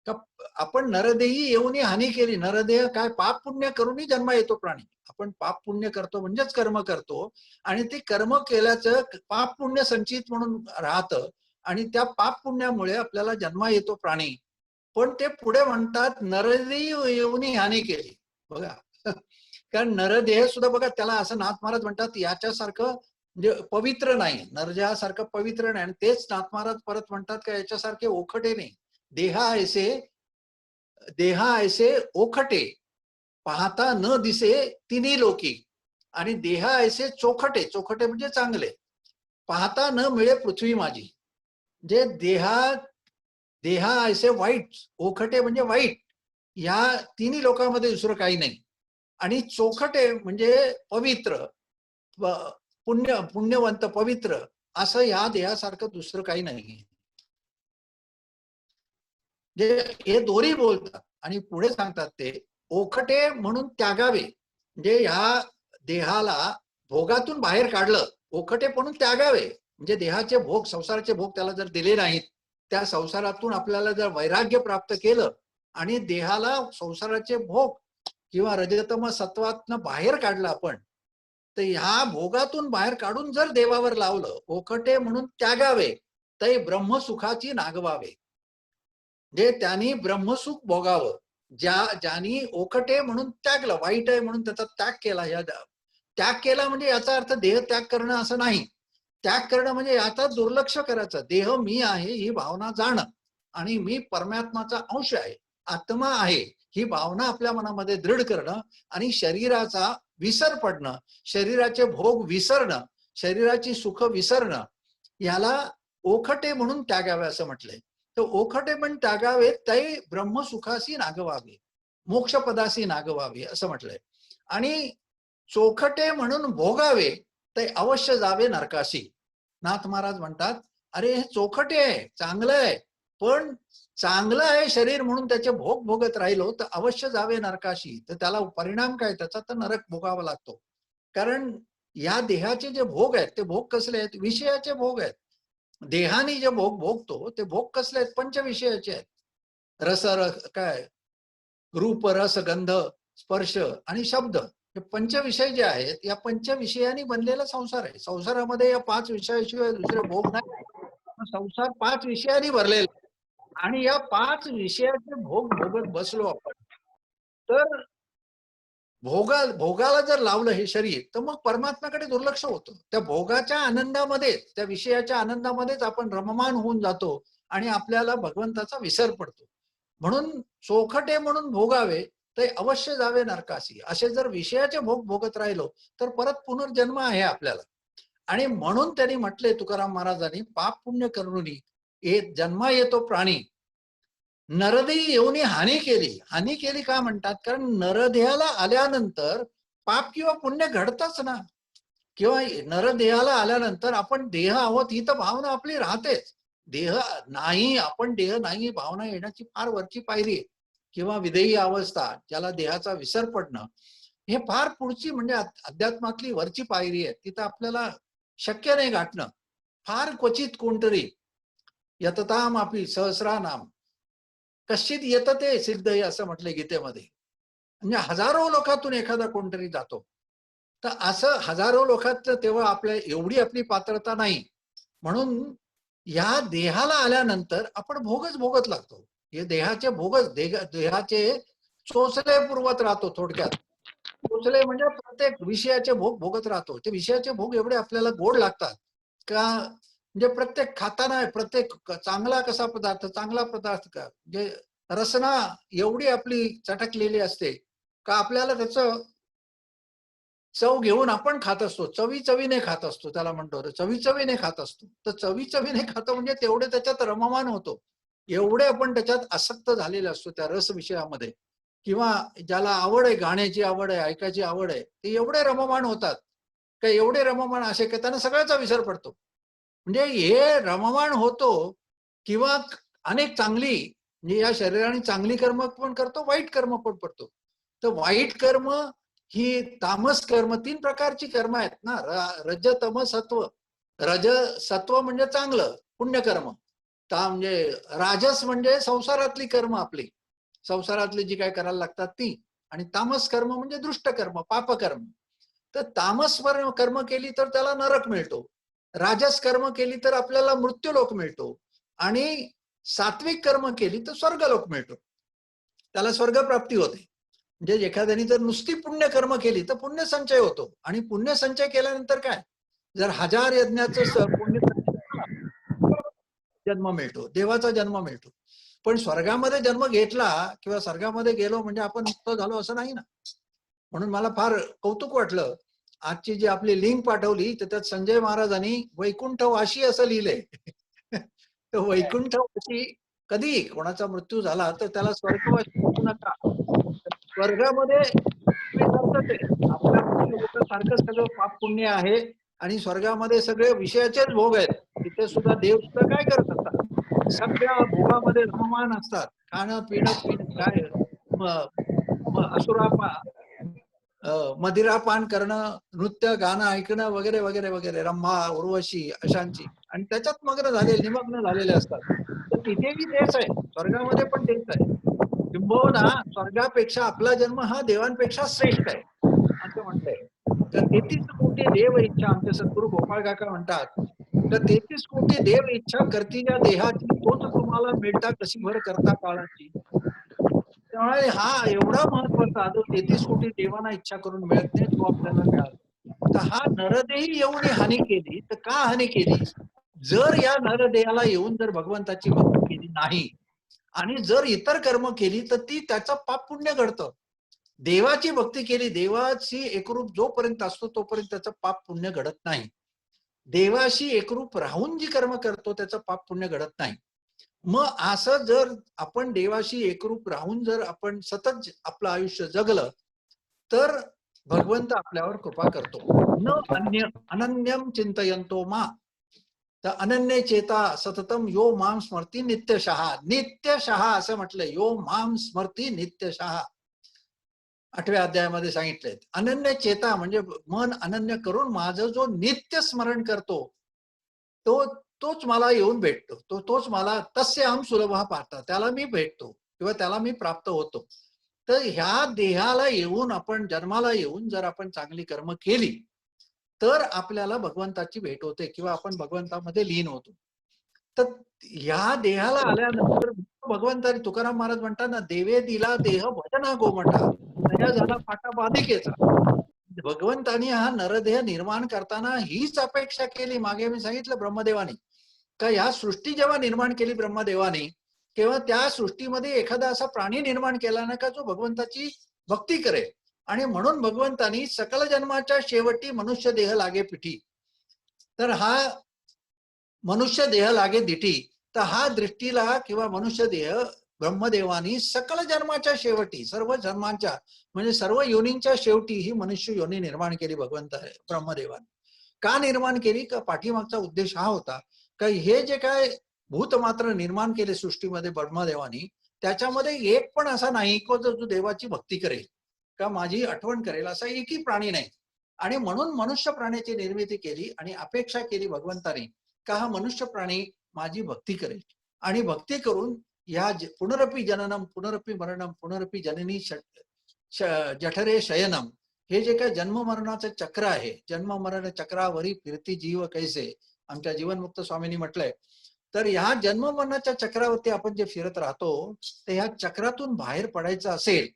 का आपण नरदेही येऊनी हानी केली. नरदेह काय? पाप पुण्य करूनही जन्मा येतो प्राणी. आपण पाप पुण्य करतो म्हणजेच कर्म करतो, आणि ते कर्म केल्याचं पाप पुण्य संचित म्हणून राहतं, आणि त्या पाप पुण्यामुळे आपल्याला जन्मा येतो प्राणी. पण ते पुढे म्हणतात नरदेही येऊनी हानी केली. बघा, कारण नरदेह सुद्धा बघा, त्याला असं नाथ महाराज म्हणतात याच्यासारखं म्हणजे पवित्र नाही, नरदेहासारखं पवित्र नाही. आणि तेच नाथ महाराज परत म्हणतात का याच्यासारखे ओखटे नाही. देहा ऐसे ओखटे, पाहता न दिसे तिन्ही लोकी. आणि देहा ऐसे चोखटे, चोखटे म्हणजे चांगले, पाहता न मिळे पृथ्वी माझी. जे देहा ऐसे वाईट, ओखटे म्हणजे वाईट, या तिन्ही लोकांमध्ये दुसरं काही नाही. आणि चोखटे म्हणजे पवित्र, पुण्यवंत, पवित्र, असं या देहासारखं दुसरं काही नाही. जे हे दोन्ही बोलतात आणि पुढे सांगतात ते ओखटे म्हणून त्यागावे. म्हणजे ह्या देहाला भोगातून बाहेर काढलं, ओखटे म्हणून त्यागावे. म्हणजे देहाचे भोग, संसाराचे भोग त्याला जर दिले नाहीत, त्या संसारातून आपल्याला जर वैराग्य प्राप्त केलं आणि देहाला संसाराचे भोग किंवा रजतम सत्वातनं बाहेर काढलं आपण, तर ह्या भोगातून बाहेर काढून जर देवावर लावलं, ओखटे म्हणून त्यागावे तै ब्रह्मसुखाची नागवावे. जे त्यांनी ब्रह्मसुख भोगावं, ज्यांनी ओखटे म्हणून त्यागलं, वाईट आहे म्हणून त्याचा त्याग केला. त्याग केला म्हणजे याचा अर्थ देह त्याग करणं असं नाही. त्याग करणं म्हणजे याचा दुर्लक्ष करायचं. देह मी आहे ही भावना जाणं आणि मी परमात्माचा अंश आहे, आत्मा आहे ही भावना आपल्या मनामध्ये दृढ करणं आणि शरीराचा विसर पडणं, शरीराचे भोग विसरणं, शरीराची सुख विसरणं, याला ओखटे म्हणून त्यागावे असं म्हटलंय. तर ओखटे पण त्यागावे तै ब्रह्मसुखाशी नागवावे, मोक्षपदाशी नागवावे असं म्हटलंय. आणि चोखटे म्हणून भोगावे ते अवश्य जावे नरकाशी. नाथ महाराज म्हणतात, अरे हे चोखटे आहे, चांगलं आहे, पण चांगलं आहे शरीर म्हणून त्याचे भोग भोगत राहिलो तर अवश्य जावे नरकाशी. तर त्याला परिणाम काय त्याचा, तर नरक भोगावा लागतो. कारण या देहाचे जे भोग आहेत ते भोग कसले आहेत, विषयाचे भोग आहेत. देहाने जे भोग भोगतो ते भोग कसले आहेत, पंचविषयाचे आहेत. काय रूप, रस, गंध, स्पर्श आणि शब्द, हे पंचविषय जे आहेत, या पंचविषयांनी बनलेला संसार आहे. संसारामध्ये या 5 विषयाशिवाय दुसरे भोग नाही. संसार 5 विषयांनी भरलेला आणि या 5 विषयाचे भोग भोगत बसलो आपण, तर भोगाला जर लावलं हे शरीर, तर मग परमात्म्याकडे दुर्लक्ष होतं. त्या भोगाच्या आनंदामध्येच, त्या विषयाच्या आनंदामध्येच आपण रममान होऊन जातो आणि आपल्याला भगवंताचा विसर पडतो. म्हणून चोखटे म्हणून भोगावे ते अवश्य जावे नरकाशी. असे जर विषयाचे भोग भोगत राहिलो तर परत पुनर्जन्म आहे आपल्याला. आणि म्हणून त्यांनी म्हटले तुकाराम महाराजांनी, पाप पुण्य करुणी जन्मा येतो प्राणी, नरदेही येऊन हानी केली. हानी केली का म्हणतात, कारण नरदेहाला आल्यानंतर पाप किंवा पुण्य घडतच ना. किंवा नरदेहाला आल्यानंतर आपण देह आहोत ही तर भावना आपली राहतेच. देह नाही, आपण देह नाही भावना येण्याची फार वरची पायरी आहे. किंवा विदेही अवस्था, ज्याला देहाचा विसर पडणं, हे फार पुढची म्हणजे अध्यात्मातली वरची पायरी आहे. तिथं आपल्याला शक्य नाही गाठणं. फार क्वचित कोणतरी यतताम आपी सहस्रा नाम कश्चित येत ते सिद्ध आहे असं म्हटलंय गीतेमध्ये. म्हणजे हजारो लोकातून एखादा कोणतरी जातो. तर असं हजारो लोकात तेव्हा आपल्या एवढी आपली पात्रता नाही. म्हणून या देहाला आल्यानंतर आपण भोगच भोगत लागतो. हे देहाचे भोगच, देहाचे चोचले पुरवत राहतो. थोडक्यात चोचले म्हणजे प्रत्येक विषयाचे भोग भोगत राहतो. ते विषयाचे भोग एवढे आपल्याला गोड लागतात का, म्हणजे प्रत्येक खाताना प्रत्येक चांगला कसा पदार्थ, चांगला पदार्थ का, म्हणजे रसना एवढी आपली चटकलेली असते का आपल्याला त्याचं चव घेऊन आपण खात असतो. चवी चवीने खात असतो, त्याला म्हणतो चवी चवीने खात असतो. तर चवी चवीने खातो म्हणजे तेवढे त्याच्यात रममान होतो. एवढे आपण त्याच्यात आसक्त झालेले असतो त्या रस विषयामध्ये. किंवा ज्याला आवड आहे, गाण्याची आवड आहे, ऐकायची आवड आहे, ते एवढे रममान होतात का, एवढे रममान असे की त्यांना सगळ्याचा विसर पडतो. म्हणजे हे रममान होतो. किंवा अनेक चांगली, म्हणजे या शरीराने चांगली कर्म पण करतो, वाईट कर्म पण करतो. तर वाईट कर्म ही तामस कर्म, 3 प्रकारची कर्म आहेत ना, रज तम सत्व. रज सत्व म्हणजे चांगलं पुण्यकर्म, म्हणजे राजस म्हणजे संसारातली कर्म, आपली संसारातली जी काय करायला लागतात ती, आणि तामस कर्म म्हणजे दृष्ट कर्म, पापकर्म. तर तामस कर्म केली तर त्याला नरक मिळतो, राजस कर्म केली तर आपल्याला मृत्यूलोक मिळतो, आणि सात्विक कर्म केली तर स्वर्गलोक मिळतो, त्याला स्वर्गप्राप्ती होते. म्हणजे एखाद्याने जर नुसती पुण्य कर्म केली तर पुण्य संचय होतो, आणि पुण्य संचय केल्यानंतर काय, जर 1000 यज्ञाचं पुण्य जन्म मिळतो, देवाचा जन्म मिळतो. पण स्वर्गामध्ये जन्म घेतला किंवा स्वर्गामध्ये गेलो म्हणजे आपण मुक्त झालो असं नाही ना. म्हणून मला फार कौतुक वाटलं, आजची जी आपली लिंक पाठवली तर त्यात संजय महाराजांनी वैकुंठवाशी असं लिहिलंय. तर वैकुंठवाशी, कधी कोणाचा मृत्यू झाला तर त्याला स्वर्गवासी म्हणू नका. स्वर्गामध्ये सारखंच आहे, आपल्या लोक सारखं सगळं पाप पुण्य आहे, आणि स्वर्गामध्ये सगळे विषयाचेच भोग आहेत. तिथे सुद्धा देव सुद्धा काय करत असतात, सगळ्या भोगामध्ये रममान असतात. खाणं पिणं काय, असुरा मदिरापान करणं, नृत्य गाणं ऐकणं वगैरे वगैरे वगैरे, रंभा उर्वशी अशांची, आणि त्याच्यात मग्न झालेले, निमग्न झालेले असतात. तर तिथेही तेच आहे, स्वर्गामध्ये पण तेच आहे. किंबहुना स्वर्गापेक्षा आपला जन्म हा देवांपेक्षा श्रेष्ठ आहे असं म्हटलंय. तर 33 कोटी देव इच्छा, आमचे सद्गुरू गोपाळ काका म्हणतात, तर 33 कोटी देव इच्छा करती या देहाची, तोच तुम्हाला मिळता कशी भर करता काळाची. त्यामुळे हा एवढा महत्वाचा, जो 33 कोटी देवांना इच्छा करून मिळत नाही, तो आपल्याला मिळाला. तर हा नरदेही येऊन हानी केली, तर का हानी केली? जर या नरदेहाला येऊन जर भगवंताची भक्ती केली नाही आणि जर इतर कर्म केली, तर ती त्याचं पाप पुण्य घडतं. देवाची भक्ती केली, देवाची एकरूप जोपर्यंत असतो तोपर्यंत त्याचं पाप पुण्य घडत नाही. देवाशी एकरूप राहून जी कर्म करतो त्याचं पाप पुण्य घडत नाही. मग असं जर आपण देवाशी एकरूप राहून जर आपण सतत आपलं आयुष्य जगलं, तर भगवंत आपल्यावर कृपा करतो. न अन्य अनन्यम चिंतयंतो मा, तर अनन्य चेता सततम यो माम स्मरती नित्यशः. नित्यशः असं म्हटलंय, यो माम स्मरती नित्यशः. 8व्या अध्यायामध्ये सांगितलंय. अनन्य चेता म्हणजे मन अनन्य करून माझं जो नित्य स्मरण करतो, तो तोच मला येऊन भेटतो. तोच मला तस्य अहम सुलभ पाहता, त्याला मी भेटतो किंवा त्याला मी प्राप्त होतो. तर ह्या देहाला येऊन, आपण जन्माला येऊन जर आपण चांगली कर्म केली, तर आपल्याला भगवंताची भेट होते किंवा आपण भगवंतामध्ये लीन होतो. तर ह्या देहाला आल्यानंतर भगवंताने, तुकाराम महाराज म्हणतात ना, देवे दिला देह भजना गोमटा, तया झाला फाटा बाधिकेचा. भगवंतानी हा नरदेह निर्माण करताना हीच अपेक्षा केली. मागे मी सांगितलं ब्रह्मदेवानी, का ह्या सृष्टी जेव्हा निर्माण केली ब्रह्मदेवानी, तेव्हा त्या सृष्टीमध्ये एखादा असा प्राणी निर्माण केला ना, का जो भगवंताची भक्ती करेल. आणि म्हणून भगवंतानी सकल जन्माच्या शेवटी मनुष्य देह लागे पिठी, तर हा मनुष्य देह लागे दिठी, तर हा दृष्टीला किंवा मनुष्य देह ब्रह्मदेवानी सकल जन्माच्या शेवटी, सर्व जन्मांच्या म्हणजे सर्व योनींच्या शेवटी ही मनुष्य योनी निर्माण केली भगवंत ब्रह्मदेवाने. का निर्माण केली? का पाठीमागचा उद्देश हा होता, का हे जे काय भूतमात्र निर्माण केले सृष्टीमध्ये ब्रह्मदेवानी, त्याच्यामध्ये एक पण असा नाही की जो देवाची भक्ती करेल, का माझी आठवण करेल, असा एकही प्राणी नाही. आणि म्हणून मनुष्य प्राण्याची निर्मिती केली आणि अपेक्षा केली भगवंताने, का हा मनुष्य प्राणी माझी भक्ती करेल आणि भक्ती करून या पुनरपी जननम पुनरपी मरणम पुनरपी जननी जठरे शयनम, हे जे काय जन्म मरणाचं चक्र आहे, जन्म मरण चक्रावरी फिरती जीव कैसे, आमच्या जीवनमुक्त स्वामींनी म्हटलंय. तर ह्या जन्म मरणाच्या चक्रावरती आपण जे फिरत राहतो, तर ह्या चक्रातून बाहेर पडायचं असेल,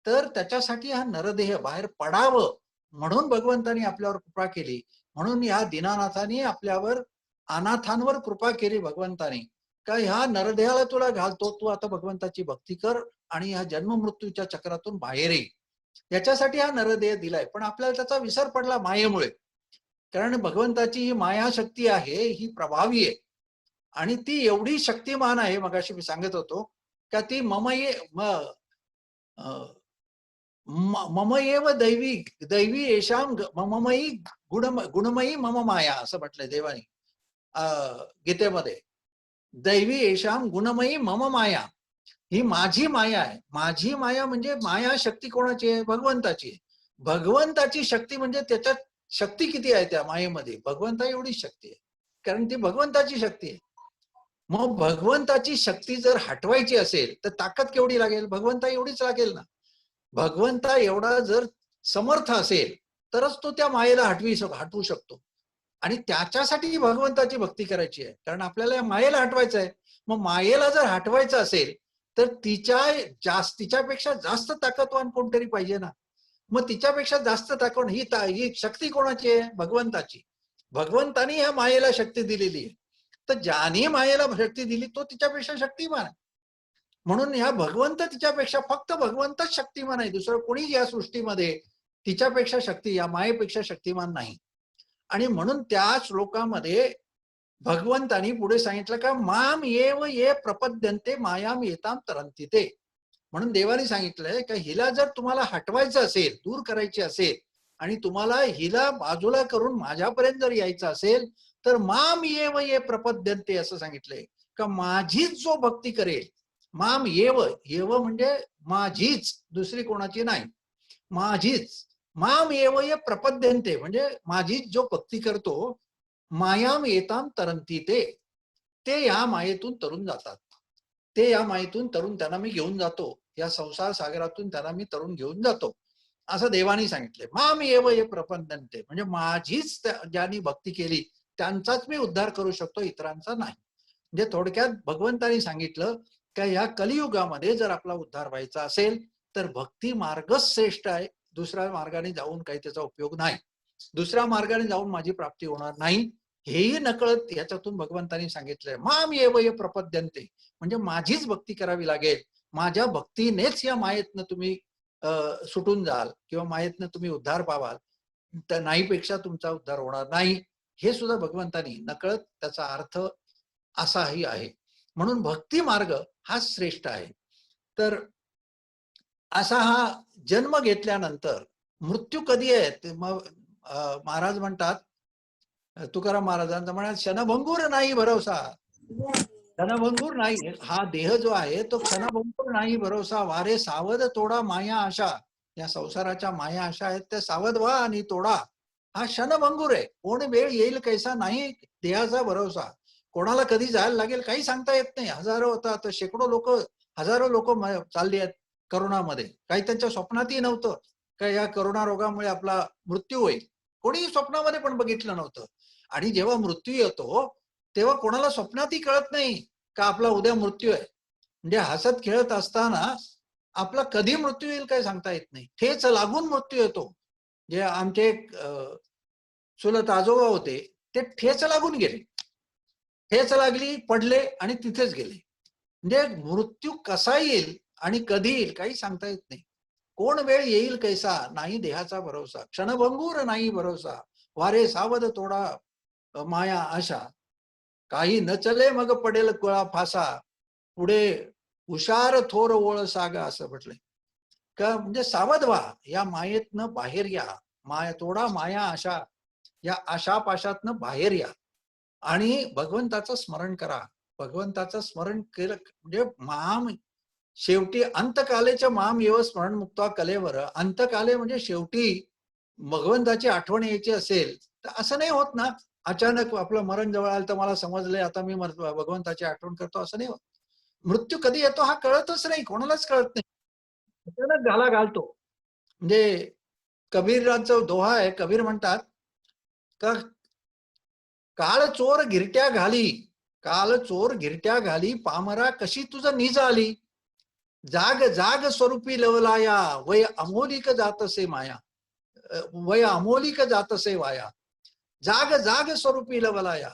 तर त्याच्यासाठी हा नरदेह बाहेर पडावं म्हणून भगवंतानी आपल्यावर कृपा केली. म्हणून ह्या दीनानाथांनी आपल्यावर, अनाथांवर कृपा केली भगवंतानी, का ह्या नरदेहाला तुला घालतो, तू आता भगवंताची भक्ती कर आणि ह्या जन्म मृत्यूच्या चक्रातून बाहेर ये. याच्यासाठी हा नरदेह दिलाय. पण आपल्याला त्याचा विसर पडला मायेमुळे. कारण भगवंताची ही माया शक्ती आहे, ही प्रभावी आहे आणि ती एवढी शक्तिमान आहे. मगाशी मी सांगत होतो का ती मम एव दैवी दैवी येशाम मममयी गुणमयी मम माया, असं म्हटलंय देवानी गीतेमध्ये. दैवी येशाम गुणमयी मम माया, ही माझी माया आहे. माझी माया म्हणजे माया शक्ती कोणाची आहे? भगवंताची आहे. भगवंताची शक्ती म्हणजे त्याच्यात शक्ती किती आहे त्या मायेमध्ये? भगवंता एवढी शक्ती आहे, कारण ती भगवंताची शक्ती आहे. मग भगवंताची शक्ती जर हटवायची असेल तर ताकद केवढी लागेल? भगवंता एवढीच लागेल ना. भगवंता एवढा जर समर्थ असेल तरच तो त्या मायेला हटवू शकतो. आणि त्याच्यासाठी भगवंताची भक्ती करायची आहे, कारण आपल्याला या मायेला हटवायचं आहे. मग मायेला जर हटवायचं असेल तर तिच्यापेक्षा जास्त ताकदवान कोणतरी पाहिजे ना. मग तिच्यापेक्षा जास्त ताकद ही शक्ती कोणाची आहे? भगवंताची. भगवंतानी ह्या मायेला शक्ती दिलेली आहे. तर ज्याने मायेला शक्ती दिली तो तिच्यापेक्षा शक्तिमान आहे. म्हणून ह्या भगवंत तिच्यापेक्षा, फक्त भगवंतच शक्तिमान आहे. दुसरं कोणी या सृष्टीमध्ये तिच्यापेक्षा या मायेपेक्षा शक्तिमान नाही. आणि म्हणून त्या श्लोकामध्ये भगवंतानी पुढे सांगितलं का माम येव ये प्रपद्यंते मायाम येताम तरंती ते. म्हणून देवाने सांगितलंय का हिला जर तुम्हाला हटवायचं असेल, दूर करायची असेल आणि तुम्हाला हिला बाजूला करून माझ्यापर्यंत जर यायचं असेल, तर माम येव ये प्रपद्यंते असं सांगितलंय का माझीच जो भक्ती करेल. माम येव, येव म्हणजे माझीच, दुसरी कोणाची नाही, माझीच. माम एव ये प्रपद्यन्ते, म्हणजे माझी जो भक्ती करतो, मायाम येताम तरंती ते या मायेतून तरुण जातात. ते या मायेतून तरुण त्यांना मी घेऊन जातो, या संसार सागरातून त्यांना मी तरुण घेऊन जातो, असं देवानी सांगितले. माम एव ये प्रपद्यन्ते, म्हणजे माझीच ज्यांनी भक्ती केली त्यांचाच मी उद्धार करू शकतो, इतरांचा नाही. म्हणजे थोडक्यात भगवंतांनी सांगितलं का या कलियुगामध्ये जर आपला उद्धार व्हायचा असेल तर भक्ती मार्गच श्रेष्ठ आहे. दुसऱ्या मार्गाने जाऊन काही त्याचा उपयोग नाही. दुसऱ्या मार्गाने जाऊन माझी प्राप्ती होणार नाही, हेही नकळत याच्यातून भगवंतांनी सांगितलंय. माम एव ये प्रपद्यन्ते, म्हणजे माझीच भक्ती करावी लागेल. माझ्या भक्तीनेच या मायेतनं तुम्ही सुटून जाल किंवा मायेतनं तुम्ही उद्धार पावाल, तर नाहीपेक्षा तुमचा उद्धार होणार नाही. हे सुद्धा भगवंतांनी नकळत त्याचा अर्थ असाही आहे. म्हणून भक्ती मार्ग हा श्रेष्ठ आहे. तर असा हा जन्म घेतल्यानंतर मृत्यू कधी आहे ते मग महाराज म्हणतात, तुकाराम महाराजांचा म्हणा, क्षणभंगूर नाही भरोसा. क्षणभंगूर नाही, हा देह जो आहे तो क्षणभंगूर नाही भरोसा. वारे सावध तोडा माया आशा, या संसाराच्या माया आशा आहेत त्या सावध व्हा आणि तोडा. हा क्षणभंगूर आहे, कोण वेळ येईल कैसा नाही देहाचा भरोसा. कोणाला कधी जायला लागेल काही सांगता येत नाही. हजारो होतात, शेकडो लोक, हजारो लोक चालली आहेत करोनामध्ये. काही त्यांच्या स्वप्नातही नव्हतं का या करोना रोगामुळे आपला मृत्यू होईल. कोणीही स्वप्नामध्ये पण बघितलं नव्हतं. आणि जेव्हा मृत्यू येतो तेव्हा कोणाला स्वप्नातही कळत नाही का आपला उद्या मृत्यू आहे. म्हणजे हसत खेळत असताना आपला कधी मृत्यू येईल काय सांगता येत नाही. ठेच लागून मृत्यू येतो. जे आमचे एक चुलत आजोबा होते, ते ठेच लागून गेले. ठेच लागली, पडले आणि तिथेच गेले. म्हणजे मृत्यू कसा येईल आणि कधी येईल काही सांगता येत नाही. कोण वेळ येईल कैसा नाही देहाचा भरोसा. क्षणभंगूर नाही भरोसा, वारे सावध तोडा माया आशा. काही न चले मग पडेल कुळा फासा, पुढे हुशार थोर ओळ सागा, असं म्हटलंय. का म्हणजे सावध व्हा, या मायेतनं बाहेर या. माया तोडा माया आशा, या आशापाशातनं बाहेर या आणि भगवंताचं स्मरण करा. भगवंताचं स्मरण केलं म्हणजे माम, शेवटी अंतकालेच्या माम येव स्मरण मुक्ता कलेवर. अंतकाले म्हणजे शेवटी भगवंताची आठवण यायची असेल तर असं नाही होत ना, अचानक आपलं मरण जवळ आलं तर मला समजलंय आता मी भगवंताची आठवण करतो, असं नाही होत. मृत्यू कधी येतो हा कळतच नाही, कोणालाच कळत नाही. अचानक घाला घालतो. म्हणजे कबीरांचा दोहा आहे. कबीर म्हणतात का काळ चोर गिरट्या घाली, काल चोर गिरट्या घाली, पामरा कशी तुझं निज आली. जाग जाग स्वरूपी लवलाया, वय अमोलिक जातसे माया, वय अमोलिक जातसे वाया. जाग जाग स्वरूपी लवलाया.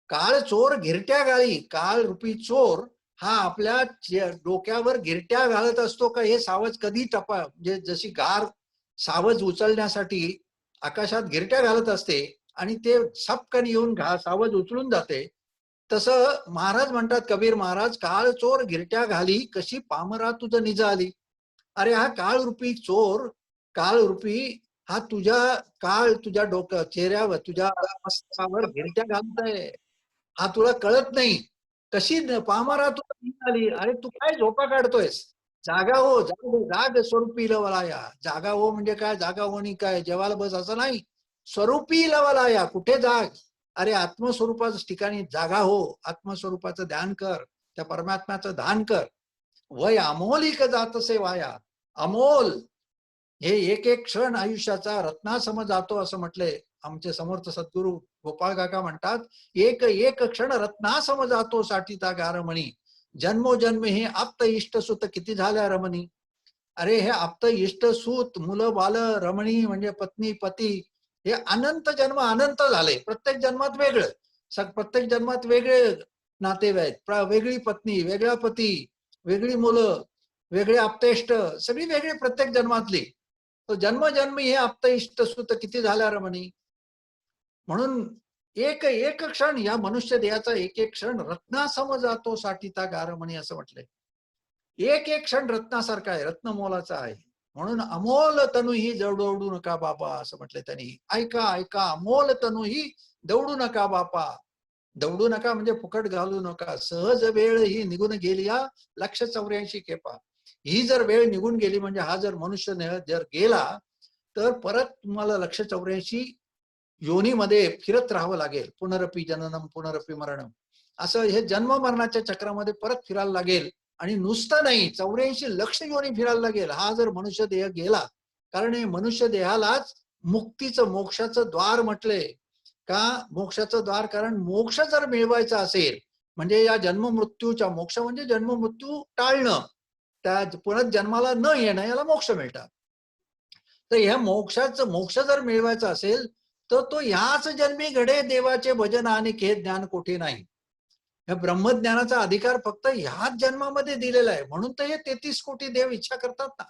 काळ चोर गिरट्या घाली, काळ रूपी चोर हा आपल्या डोक्यावर गिरट्या घालत असतो का हे सावज कधी टपा, म्हणजे जशी गार सावज उचलण्यासाठी आकाशात गिरट्या घालत असते आणि ते सपकन येऊन सावज उचलून जाते, तसं महाराज म्हणतात, कबीर महाराज, काळ चोर गिरट्या घाली कशी पामरा तुझं निज आली. अरे हा काळ रूपी चोर, काळ रूपी हा तुझ्या काळ तुझ्या डोक्या चेहऱ्यावर तुझ्या मस्तकावर गिरट्या घालतोय, हा तुला कळत नाही. कशी पामरा तुला निज आली. अरे तू काय झोपा काढतोयस. जागा हो, जाग जाग स्वरूपी लवलाया. जागा हो म्हणजे काय, जागा होणी काय जेवायला बस असं नाही. स्वरूपी लवलाया, कुठे जाग. अरे आत्मस्वरूपाच्या ठिकाणी जागा हो, आत्मस्वरूपाचं ध्यान कर, त्या परमात्म्याचं ध्यान कर. वय अमोलिक जातसे वाया. अमोल हे एक एक क्षण आयुष्याचा रत्नासम जातो असं म्हटलंय. आमचे समर्थ सद्गुरू गोपाळ काका म्हणतात, एक एक क्षण रत्नासम जातो साठीता गारमणी, जन्मोजन्म हे आप्त इष्ट सुत किती झाल्या रमणी. अरे हे आप्त इष्ट सूत, मुलं बाल, रमणी म्हणजे पत्नी पती, हे अनंत जन्म अनंत झाले. प्रत्येक जन्मात वेगळं, प्रत्येक जन्मात वेगळे नातेवाईक, वेगळी पत्नी, वेगळा पती, वेगळी मुलं, वेगळे आप्तेष्ट, सगळी वेगळी प्रत्येक जन्मातली. तो जन्मजन्मी हे आप्त इष्ट सुत किती झाल्या रमणी. म्हणून एक एक क्षण, या मनुष्य देहाचा एक एक क्षण रत्नासम जातो साठीता गारमणी, असं म्हटलंय. एक एक क्षण रत्नासारखा आहे, रत्न मोलाचा आहे. म्हणून अमोल तनु ही दौडू नका बापा, असं म्हटलंय त्यांनी. ऐका ऐका, अमोल तनु ही दौडू नका बापा. दौडू नका म्हणजे फुकट घालू नका. सहज वेळ ही निघून गेली या 184 खेपा. ही जर वेळ निघून गेली म्हणजे हा जर मनुष्य जर गेला तर परत तुम्हाला 184 योनीमध्ये फिरत राहावं लागेल. पुनरपी जननम पुनरपी मरणम, असं हे जन्म मरणाच्या चक्रामध्ये परत फिरायला लागेल. आणि नुसतं नाही, 84 लक्ष योनी फिरायला लागेल हा जर मनुष्य देह गेला. कारण हे मनुष्य देहालाच मुक्तीचं, मोक्षाचं द्वार म्हटलंय. का मोक्षाचं द्वार? कारण मोक्ष जर मिळवायचा असेल, म्हणजे या जन्म मृत्यूच्या, मोक्ष म्हणजे जन्म मृत्यू टाळणं, त्या पुनः जन्माला न येणं, याला मोक्ष मिळतात. तर ह्या मोक्ष जर मिळवायचा असेल तर तो ह्याच जन्मी घडे देवाचे भजन आणि खेद ज्ञान कोठे नाही. या ब्रह्मज्ञानाचा अधिकार फक्त ह्याच जन्मामध्ये दिलेला आहे. म्हणून तर हे 33 कोटी देव इच्छा करतात ना.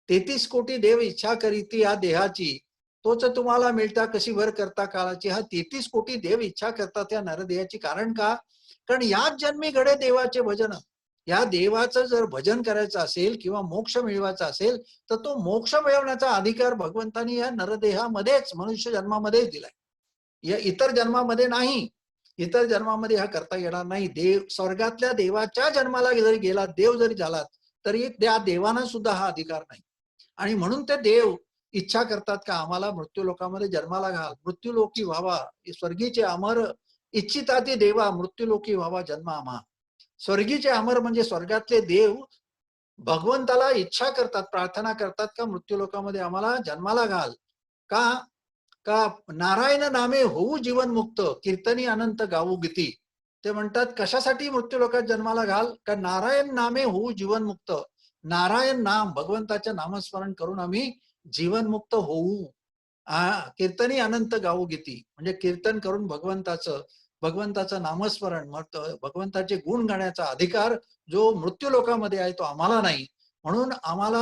33 कोटी देव इच्छा करीती या देहाची, तोच तुम्हाला मिळता कशी भर करता काळाची. हा 33 कोटी देव इच्छा करतात या नरदेहाची. कारण का? कारण याच जन्मी घडे देवाचे भजन. या देवाचं जर भजन करायचं असेल किंवा मोक्ष मिळवायचा असेल तर तो मोक्ष मिळवण्याचा अधिकार भगवंतानी या नरदेहामध्येच, मनुष्य जन्मामध्येच दिलाय. या इतर जन्मामध्ये नाही. इतर जन्मामध्ये हा करता येणार नाही. देव, स्वर्गातल्या देवाच्या जन्माला जरी गेला, देव जरी झाला, तरी त्या देवांना सुद्धा हा अधिकार नाही. आणि म्हणून ते देव इच्छा करतात का आम्हाला मृत्यू लोकामध्ये जन्माला घाल, मृत्यूलोकी व्हावा, स्वर्गीचे अमर इच्छिता ते देवा, मृत्यूलोकी व्हावा जन्म आम्हा. स्वर्गीचे अमर म्हणजे स्वर्गातले देव भगवंताला इच्छा करतात, प्रार्थना करतात का मृत्यूलोकामध्ये आम्हाला जन्माला घाल. का? का नारायण नामे होऊ जीवन मुक्त, कीर्तनी अनंत गाऊ गीती. ते म्हणतात कशासाठी मृत्यूलोकात जन्माला घाल? का नारायण नामे होऊ जीवन मुक्त. नारायण नाम, भगवंताचं नामस्मरण करून आम्ही जीवनमुक्त होऊ. कीर्तनी अनंत गाऊ गीती, म्हणजे कीर्तन करून भगवंताचं नामस्मरण, भगवंताचे गुण गाण्याचा अधिकार जो मृत्यू लोकामध्ये आहे तो आम्हाला नाही. म्हणून आम्हाला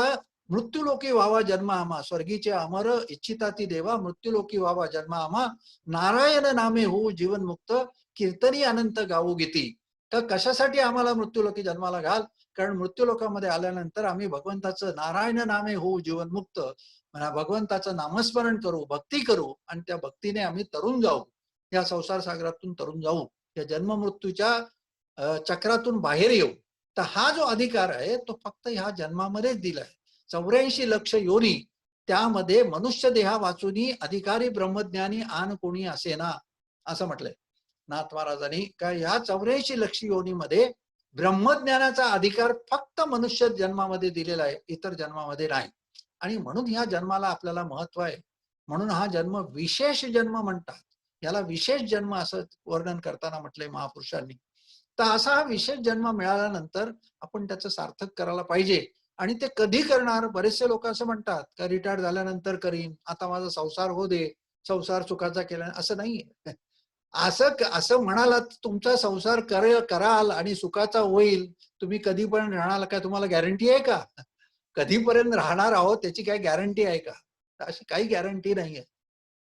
मृत्यूलोकी व्हावा जन्म आम्हा, स्वर्गीचे अमर इच्छिताती देवा, मृत्यूलोकी व्हावा जन्म आम्हा, नारायण नामे होऊ जीवन मुक्त, कीर्तनी अनंत गाऊ गीती. तर कशासाठी आम्हाला मृत्यूलोकी जन्माला घाल? कारण मृत्यूलोकामध्ये आल्यानंतर आम्ही भगवंताचं नारायण नामे होऊ जीवन मुक्त, भगवंताचं नामस्मरण करू, भक्ती करू, आणि त्या भक्तीने आम्ही तरुण जाऊ, या संसार सागरातून तरुण जाऊ, या जन्म मृत्यूच्या चक्रातून बाहेर येऊ. तर हा जो अधिकार आहे तो फक्त ह्या जन्मामध्येच दिलाय. 84 लक्ष योनी, त्यामध्ये मनुष्य देहा वाचुनी अधिकारी ब्रह्मज्ञानी आन कोणी असेना, असं म्हटलंय नाथ महाराजांनी. का ह्या 84 लक्ष योनीमध्ये ब्रह्मज्ञानाचा अधिकार फक्त मनुष्य जन्मामध्ये दिलेला आहे, इतर जन्मामध्ये नाही. आणि म्हणून ह्या जन्माला आपल्याला महत्व आहे. म्हणून हा जन्म विशेष जन्म म्हणतात. याला विशेष जन्म असं वर्णन करताना म्हटलंय महापुरुषांनी. तर असा हा विशेष जन्म मिळाल्यानंतर आपण त्याचं सार्थक करायला पाहिजे. आणि ते कधी करणार? बरेचसे लोक असं म्हणतात का रिटायर झाल्यानंतर करीन, आता माझा संसार हो दे, संसार सुखाचा केला. असं नाहीये. असं म्हणालात तुमचा संसार कराल आणि सुखाचा होईल, तुम्ही कधी पण राहणार का? तुम्हाला गॅरंटी आहे का? कधीपर्यंत राहणार आहोत त्याची काय गॅरंटी आहे का? अशी काही गॅरंटी नाहीये.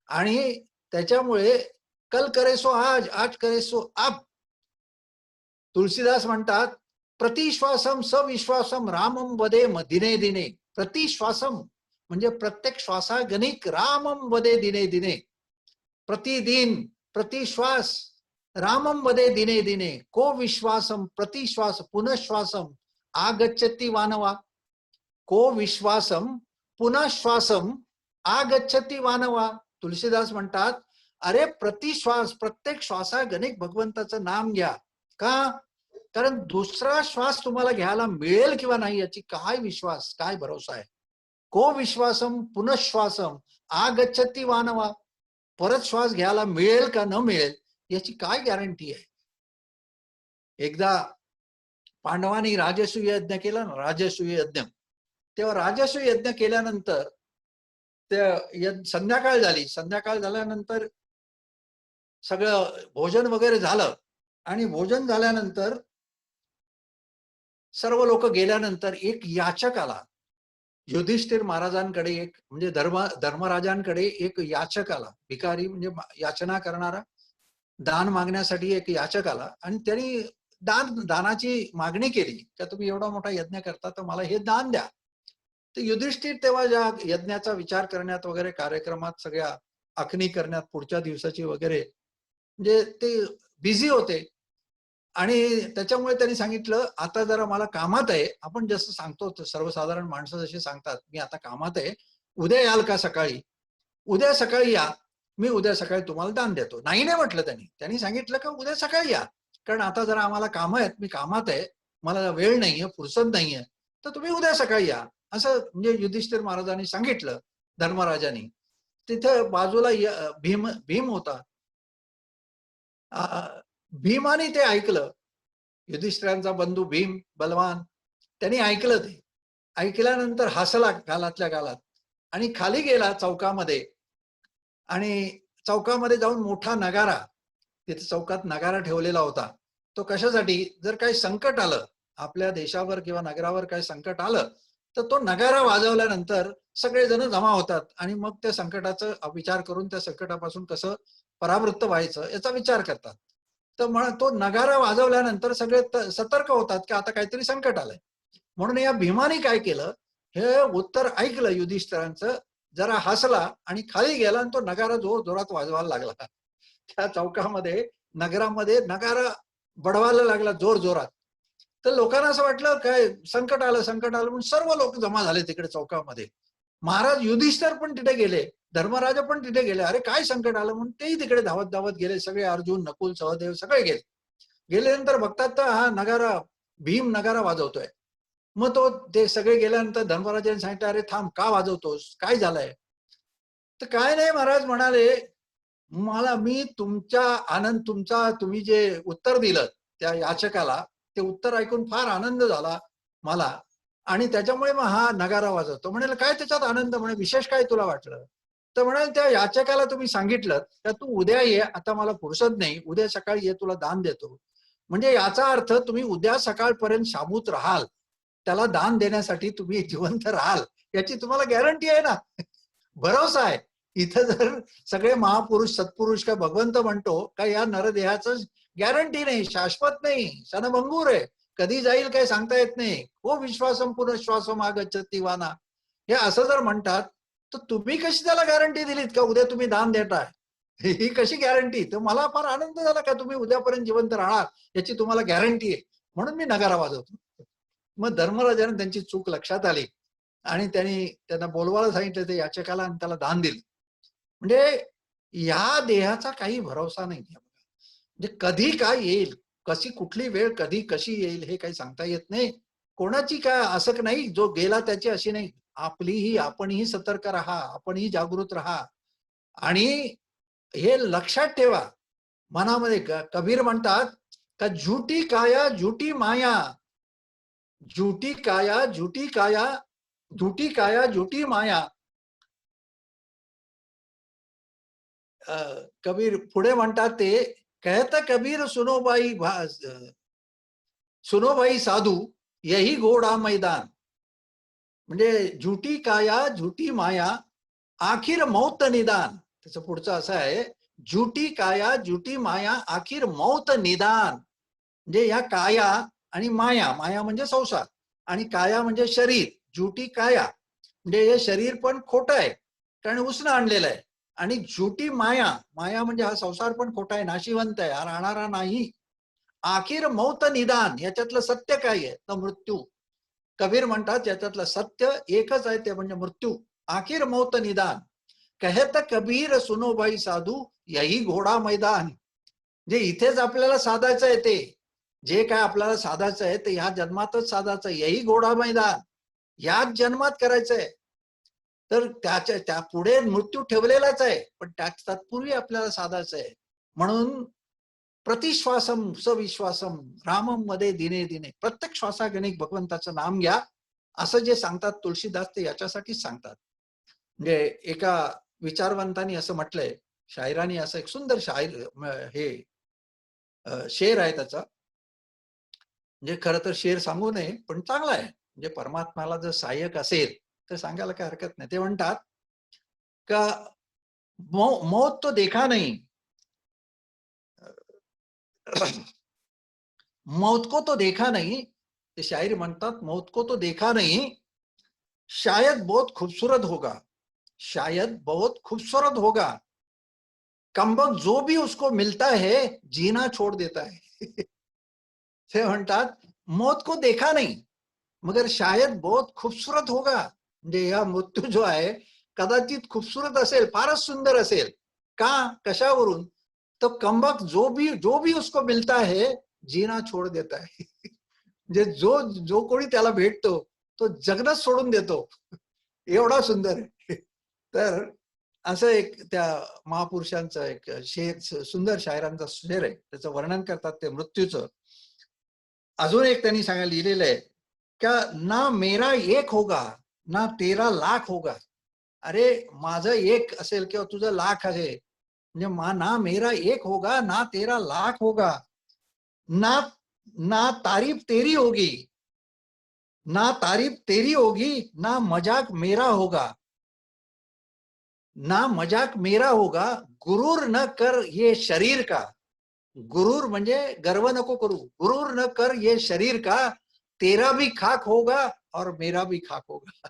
आणि त्याच्यामुळे कल करे सो आज, आज करे सो अब. तुलसीदास म्हणतात प्रतिश्वासम सविश्वासम रामम वदे दिने दिने. प्रतिश्वासम म्हणजे प्रत्येक श्वासागणिक रामम वदे दिने दिने. प्रतिदिन, प्रतिश्वास रामम वदे दिने दिने. को विश्वासम प्रतिश्वास पुनःश्वासम आगच्छति वानवा. को विश्वासम पुनःश्वासम आगच्छति वानवा. तुलसीदास म्हणतात अरे प्रतिश्वास, प्रत्येक श्वासागणिक भगवंताचं नाम घ्या. का? कारण दुसरा श्वास तुम्हाला घ्यायला मिळेल किंवा नाही याची काय विश्वास, काय भरोसा आहे. को विश्वासम पुनःश्वासम आगच्छति वानवा. परत श्वास घ्यायला मिळेल का न मिळेल याची काय गॅरंटी आहे. एकदा पांडवांनी राजसूय यज्ञ केला ना, राजसूय यज्ञ. तेव्हा राजसूय यज्ञ केल्यानंतर संध्याकाळ झाली. संध्याकाळ झाल्यानंतर सगळं भोजन वगैरे झालं. आणि भोजन झाल्यानंतर सर्व लोक गेल्यानंतर एक याचक आला. युधिष्ठिर महाराजांकडे एक, म्हणजे धर्मराजांकडे एक याचक आला. भिकारी म्हणजे याचना करणारा, दान मागण्यासाठी एक याचक आला. आणि त्यांनी दानाची मागणी केली की तुम्ही एवढा मोठा यज्ञ करता तर मला हे दान द्या. तर युधिष्ठिर तेव्हा ज्या यज्ञाचा विचार करण्यात वगैरे, कार्यक्रमात सगळ्या आखणी करण्यात पुढच्या दिवसाची वगैरे, म्हणजे ते बिझी होते. आणि त्याच्यामुळे त्यांनी सांगितलं आता जरा मला कामात आहे. आपण जसं सांगतो सर्वसाधारण माणसं जशी सांगतात मी आता कामात आहे, उद्या याल का सकाळी? उद्या सकाळी या, मी उद्या सकाळी तुम्हाला दान देतो. नाही नाही म्हटलं त्यांनी. त्यांनी सांगितलं का उद्या सकाळी या, कारण आता जरा आम्हाला कामं आहेत, मी कामात आहे, मला वेळ नाहीये, फुरसत नाहीये, तर तुम्ही उद्या सकाळी या, असं म्हणजे युधिष्ठिर महाराजांनी सांगितलं धर्मराजांनी. तिथे बाजूला भीम भीम होता. भीमाने ते ऐकलं. युधिष्ठिरांचा बंधू भीम बलवान, त्यांनी ऐकलं ते. ऐकल्यानंतर हसला गालातल्या गालात आणि खाली गेला चौकामध्ये. आणि चौकामध्ये जाऊन मोठा नगारा, तिथे चौकात नगारा ठेवलेला होता. तो कशासाठी, जर काही संकट आलं आपल्या देशावर किंवा नगरावर काही संकट आलं तर तो नगारा वाजवल्यानंतर सगळेजण जमा होतात आणि मग त्या संकटाचा विचार करून त्या संकटापासून कसं परावृत्त व्हायचं याचा विचार करतात. तर म्हणून तो नगारा वाजवल्यानंतर सगळे सतर्क होतात की आता काहीतरी संकट आलंय. म्हणून या भीमाने काय केलं, हे उत्तर ऐकलं युधिष्ठिरांचं, जरा हसला आणि खाली गेला आणि तो नगारा जोर जोरात वाजवायला लागला. त्या चौकामध्ये नगरामध्ये नगारा बडवायला लागला जोर जोरात. तर लोकांना असं वाटलं काय संकट आलं संकट आलं, म्हणून सर्व लोक जमा झाले तिकडे चौकामध्ये. महाराज युधिष्ठिर पण तिथे गेले, धर्मराजा पण तिथे गेले. अरे काय संकट आलं म्हणून तेही तिकडे धावत धावत गेले. सगळे अर्जुन नकुल सहदेव सगळे गेले. गेल्यानंतर बघतात तर हा नगारा भीम नगारा वाजवतोय. मग तो ते सगळे गेल्यानंतर धर्मराजाने सांगितलं, अरे थांब, का वाजवतोस, काय झालंय? तर काय नाही, महाराज म्हणाले, मला मी तुमच्या आनंद, तुम्ही जे उत्तर दिलं त्या याचकाला, ते उत्तर ऐकून फार आनंद झाला मला आणि त्याच्यामुळे मग हा नगारा वाजवतो. म्हणाल काय त्याच्यात आनंद, म्हणे विशेष काय तुला वाटलं? तर म्हणाल त्या याचकाला तुम्ही सांगितलं तर तू उद्या ये, आता मला फुरसत नाही, उद्या सकाळी ये, तुला दान देतो. म्हणजे याचा अर्थ तुम्ही उद्या सकाळपर्यंत शाबूत राहाल, त्याला दान देण्यासाठी तुम्ही जिवंत राहाल, याची तुम्हाला गॅरंटी आहे ना, भरोसा आहे. इथं जर सगळे महापुरुष सत्पुरुष का भगवंत म्हणतो का या नरदेहाचं गॅरंटी नाही, शाश्वत नाही, क्षणभंगूर आहे, कधी जाईल काय सांगता येत नाही. हो विश्वासम पुनश्वासम आगच्छति वाना, हे असं जर म्हणतात तर तुम्ही कशी त्याला गॅरंटी दिलीत का उद्या तुम्ही दान देताय? ही कशी गॅरंटी? तर मला फार आनंद झाला का तुम्ही उद्यापर्यंत जिवंत राहणार याची तुम्हाला गॅरंटी आहे, म्हणून मी नगारा वाजवतो. मग धर्मराजाने त्यांची चूक लक्षात आली आणि त्यांना बोलवायला सांगितलं ते याचकाला आणि त्याला दान दिलं. म्हणजे या देहाचा काही भरोसा नाही. म्हणजे कधी काय येईल, कशी कुठली वेळ कधी कशी येईल हे काही सांगता येत नाही. कोणाची काय असं नाही, जो गेला त्याची अशी नाही. आपणही सतर्क राहा, आपणही जागृत राहा आणि हे लक्षात ठेवा मनामध्ये. कबीर म्हणतात का झूठी काया झूठी माया, झूठी काया झूठी काया, झूठी काया झूठी माया. कबीर पुढे म्हणतात ते, कहत कबीर सुनो भाई साधू, यही घोडा मैदान. म्हणजे झूठी काया झूठी माया, आखिर मौत निदान. त्याचं पुढचं असं आहे, झूठी काया झूठी माया, आखिर मौत निदान. म्हणजे या काया आणि माया, माया म्हणजे संसार आणि काया म्हणजे शरीर, झूठी काया म्हणजे हे शरीर पण खोटं आहे कारण उसनं आणलेलं आहे. आणि झूठी माया, माया म्हणजे हा संसार पण खोटा आहे, नाशिवंत आहे, हा राहणारा नाही. आखिर मौत निदान, याच्यातलं सत्य काय आहे तर मृत्यू. कबीर म्हणतात याच्यातलं सत्य एकच आहे ते म्हणजे मृत्यू. आखिर मौत निदान, कहत कबीर सुनो भाई साधू, यही घोडा मैदान. जे इथेच आपल्याला साधायचं आहे, ते जे काय आपल्याला साधायचं आहे ते ह्या जन्मातच साधायचं आहे. यही घोडा मैदान, याच जन्मात करायचंय. तर त्या पुढे मृत्यू ठेवलेलाच आहे, पण तत्पूर्वी आपल्याला साधायचं आहे. म्हणून प्रतिश्वासम सविश्वासम रामम मध्ये दिने दिने, प्रत्येक श्वासागणिक भगवंताचं नाम घ्या, असं जे सांगतात तुळशीदास ते याच्यासाठीच सांगतात. म्हणजे एका विचारवंतांनी असं म्हटलंय, शायरांनी असं एक सुंदर हे शेर आहे त्याचा. म्हणजे खरं तर शेर सांगू नये पण चांगला आहे, म्हणजे परमात्म्याला जर सहाय्यक असेल तर सांगायला काय हरकत नाही. ते म्हणतात का मौत तो देखा नहीं, मौत को तो देखा नहीं, ते शायर म्हणतात मौत को तो देखा नहीं, शायद बहुत खूबसूरत होगा, शायद बहुत खूबसूरत होगा, कमबख्त जो भी उसको मिलता है जीना छोड़ देता है. ते म्हणतात मौत को देखा नहीं मगर शायद बहुत खूबसूरत होगा. म्हणजे या मृत्यू जो आहे कदाचित खूपसूरत असेल, फारच सुंदर असेल, का कशावरून, तो कमबख्त जो भी उसको मिलता है जीना छोड़ देता है. म्हणजे जो जो कोणी त्याला भेटतो तो जगणंच सोडून देतो, एवढा सुंदर आहे. तर असं एक त्या महापुरुषांचं एक शेर, सुंदर शायरांचा शेर आहे, त्याचं वर्णन करतात ते मृत्यूचं. अजून एक त्यांनी लिहिलेलं आहे का, ना मेरा एक होगा ना तेरा लाख होगा. अरे माझं एक असेल किंवा तुझं लाख आहे, म्हणजे ना मेरा एक होगा ना तेरा लाख होगा, ना ना तारीफ तेरी होगी, ना तारीफ तेरी होगी, ना मजाक मेरा होगा, ना मजाक मेरा होगा, गुरूर न कर ये शरीर का. गुरूर म्हणजे गर्व नको करू, गुरूर न कर ये शरीर का, तेरा भी खाक होगा और मेरा भी खाक होगा.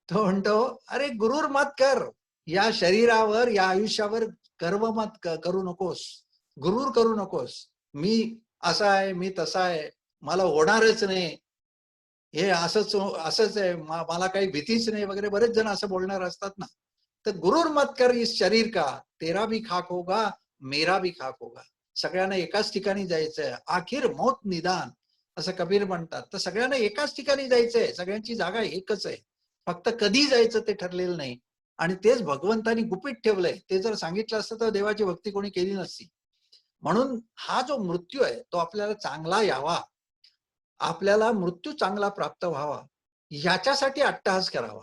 तो म्हणतो अरे गुरूर मत कर, या शरीरावर या आयुष्यावर गर्व मत करू नकोस, गुरूर करू नकोस. मी असा आहे, मी तसा आहे, मला होणारच नाही, हे असंच असंच आहे, मला काही भीतीच नाही वगैरे बरेच जण असं बोलणार असतात ना. तर गुरूर मत कर इस शरीर का, तेरा भी खाक होगा मेरा भी खाक होगा. सगळ्यांना एकाच ठिकाणी जायचंय, आखिर मौत निदान असं कबीर म्हणतात. तर सगळ्यांना एकाच ठिकाणी जायचंय, सगळ्यांची जागा एकच आहे, फक्त कधी जायचं ते ठरलेलं नाही. आणि तेच भगवंतानी गुपित ठेवलंय. ते जर सांगितलं असतं तर देवाची भक्ती कोणी केली नसती. म्हणून हा जो मृत्यू आहे तो आपल्याला चांगला यावा, आपल्याला मृत्यू चांगला प्राप्त व्हावा, याच्यासाठी अट्टहास करावा.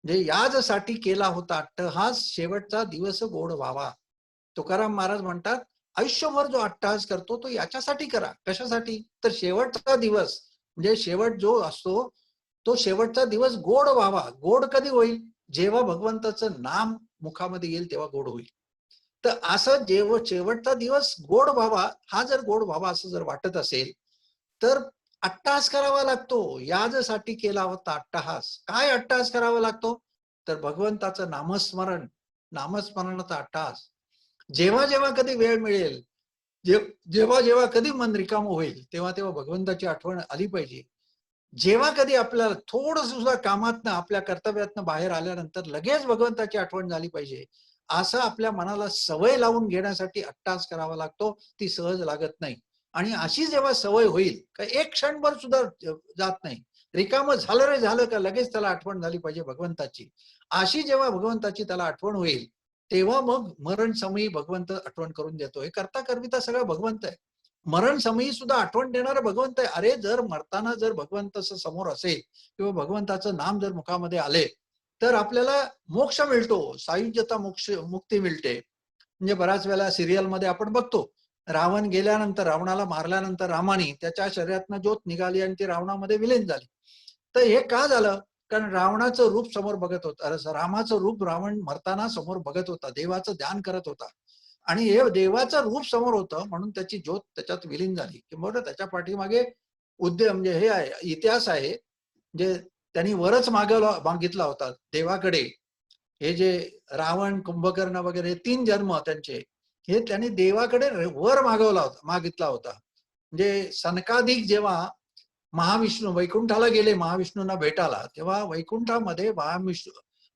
म्हणजे याजसाठी केला होता अट्टहास, शेवटचा दिवस गोड व्हावा. तुकाराम महाराज म्हणतात आयुष्यभर जो अट्टहास करतो तो याच्यासाठी करा. कशासाठी? तर शेवटचा दिवस म्हणजे शेवट जो असतो तो शेवटचा दिवस गोड व्हावा. गोड कधी होईल? जेव्हा भगवंताचं नाम मुखामध्ये येईल तेव्हा गोड होईल. तर असं जेव्हा शेवटचा दिवस गोड व्हावा, हा जर गोड व्हावा असं जर वाटत असेल तर अट्टहास करावा लागतो. याजसाठी केला होता अट्टहास. काय अट्टहास करावा लागतो? तर भगवंताचं नामस्मरण, नामस्मरणाचा अट्टहास. जेव्हा जेव्हा कधी वेळ मिळेल, जेव्हा जेव्हा कधी मन रिकाम होईल तेव्हा तेव्हा भगवंताची आठवण आली पाहिजे. जेव्हा कधी आपल्याला थोडं सुद्धा कामातनं आपल्या कर्तव्यातनं बाहेर आल्यानंतर लगेच भगवंताची आठवण झाली पाहिजे, असं आपल्या मनाला सवय लावून घेण्यासाठी अट्टहास करावा लागतो. ती सहज लागत नाही. आणि अशी जेव्हा सवय होईल का एक क्षणभर सुद्धा जात नाही, रिकामं झालं रे झालं का लगेच त्याला आठवण झाली पाहिजे भगवंताची. अशी जेव्हा भगवंताची त्याला आठवण होईल तेव्हा मग मरण समयी भगवंत आठवण करून देतो. हे करता करविता सगळं भगवंत आहे. मरण समयी सुद्धा आठवण देणारा भगवंत आहे. अरे जर मरताना जर भगवंत समोर असेल किंवा भगवंताचं नाम जर मुखामध्ये आले तर आपल्याला मोक्ष मिळतो, सायुज्यता मोक्ष मुक्ती मिळते. म्हणजे बऱ्याच वेळेला सिरियलमध्ये आपण बघतो, रावण गेल्यानंतर, रावणाला मारल्यानंतर रामाने त्याच्या शरीरातनं ज्योत निघाली आणि ती रावणामध्ये विलीन झाली. तर हे का झालं? कारण रावणाचं रूप समोर बघत होता, रामाचं रूप रावण मरताना समोर बघत होता, देवाचं ध्यान करत होता आणि हे देवाचं रूप समोर होतं म्हणून त्याची ज्योत त्याच्यात विलीन झाली. किंवा त्याच्या पाठीमागे म्हणजे हे आहे, इतिहास आहे. जे त्यांनी वरच मागितला होता देवाकडे. हे जे रावण, कुंभकर्ण वगैरे 3 जन्म त्यांचे, हे त्यांनी देवाकडे वर मागितला होता. म्हणजे सनकाधिक जेव्हा महाविष्णू वैकुंठाला गेले महाविष्णूंना भेटायला, तेव्हा वैकुंठामध्ये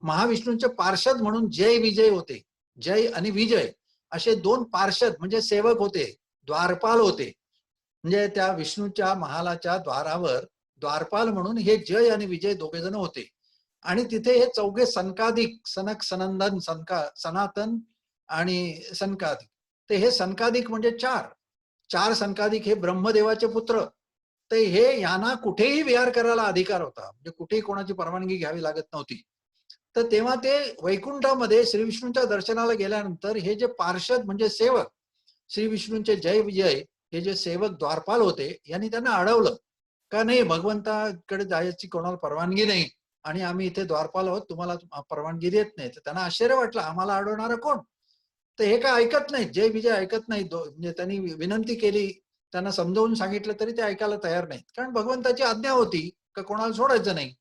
महाविष्णूंचे पार्षद म्हणून जय विजय होते. जय आणि विजय असे 2 पार्षद म्हणजे सेवक होते, द्वारपाल होते. म्हणजे त्या विष्णूच्या महालाच्या द्वारावर द्वारपाल म्हणून हे जय आणि विजय दोघे जण होते. आणि तिथे हे चौघे सनकाधिक, सनक, सनंदन, सनातन आणि सनकाधिक. तर हे सनकाधिक म्हणजे 4 सनकाधिक हे ब्रह्मदेवाचे पुत्र. तर हे यांना कुठेही विहार करायला अधिकार होता, म्हणजे कुठेही कोणाची परवानगी घ्यावी लागत नव्हती. तर तेव्हा ते वैकुंठामध्ये श्री विष्णूंच्या दर्शनाला गेल्यानंतर हे जे पार्षद म्हणजे सेवक, श्री विष्णूंचे जय विजय हे जे सेवक द्वारपाल होते, यांनी त्यांना अडवलं का नाही भगवंताकडे जायची कोणाला परवानगी नाही आणि आम्ही इथे द्वारपाल आहोत, तुम्हाला परवानगी देत नाही. तर त्यांना आश्चर्य वाटलं, आम्हाला अडवणारं कोण? तर हे काय ऐकत नाहीत, जय विजय ऐकत नाहीत. म्हणजे त्यांनी विनंती केली, त्यांना समजावून सांगितलं तरी ते ऐकायला तयार नाहीत. कारण भगवंताची आज्ञा होती का कोणाला सोडायचं नाही,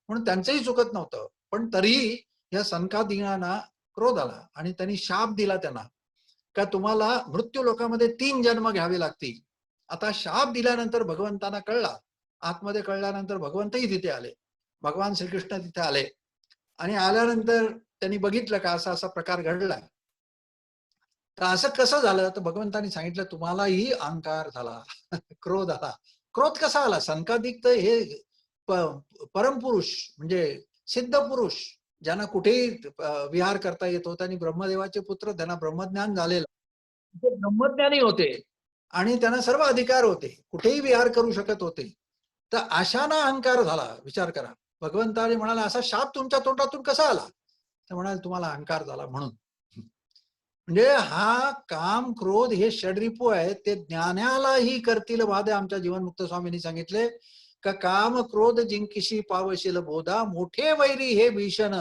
म्हणून त्यांचंही चुकत नव्हतं. पण तरीही या सनकादिकांना क्रोध आला आणि त्यांनी शाप दिला त्यांना का तुम्हाला मृत्यू लोकामध्ये 3 जन्म घ्यावे लागतील. आता शाप दिल्यानंतर भगवंतांना कळला, आतमध्ये कळल्यानंतर भगवंतही तिथे आले, भगवान श्रीकृष्ण तिथे आले आणि आल्यानंतर त्यांनी बघितलं का असा असा प्रकार घडला. तर असं कसं झालं, तर भगवंतांनी सांगितलं तुम्हालाही अहंकार झाला, क्रोध आला. क्रोध कसा आला? संकादिक तर हे परमपुरुष म्हणजे सिद्ध पुरुष, ज्यांना कुठेही विहार करता येतो, त्यांनी ब्रह्मदेवाचे पुत्र, त्यांना ब्रह्मज्ञान झालेलं, ते ब्रह्मज्ञानी होते आणि त्यांना सर्व अधिकार होते, कुठेही विहार करू शकत होते. तर अशाना अहंकार झाला. विचार करा, भगवंताने म्हणाला असा शाप तुमच्या तोंडातून कसा आला? तर म्हणाले तुम्हाला अहंकार झाला म्हणून. म्हणजे हा काम क्रोध हे षडरिपू आहेत, ते ज्ञानालाही करतील बाधे. आमच्या जीवनमुक्त स्वामींनी सांगितले का काम क्रोध जिंकिशी पावशील बोधा, मोठे वैरी हे भीषण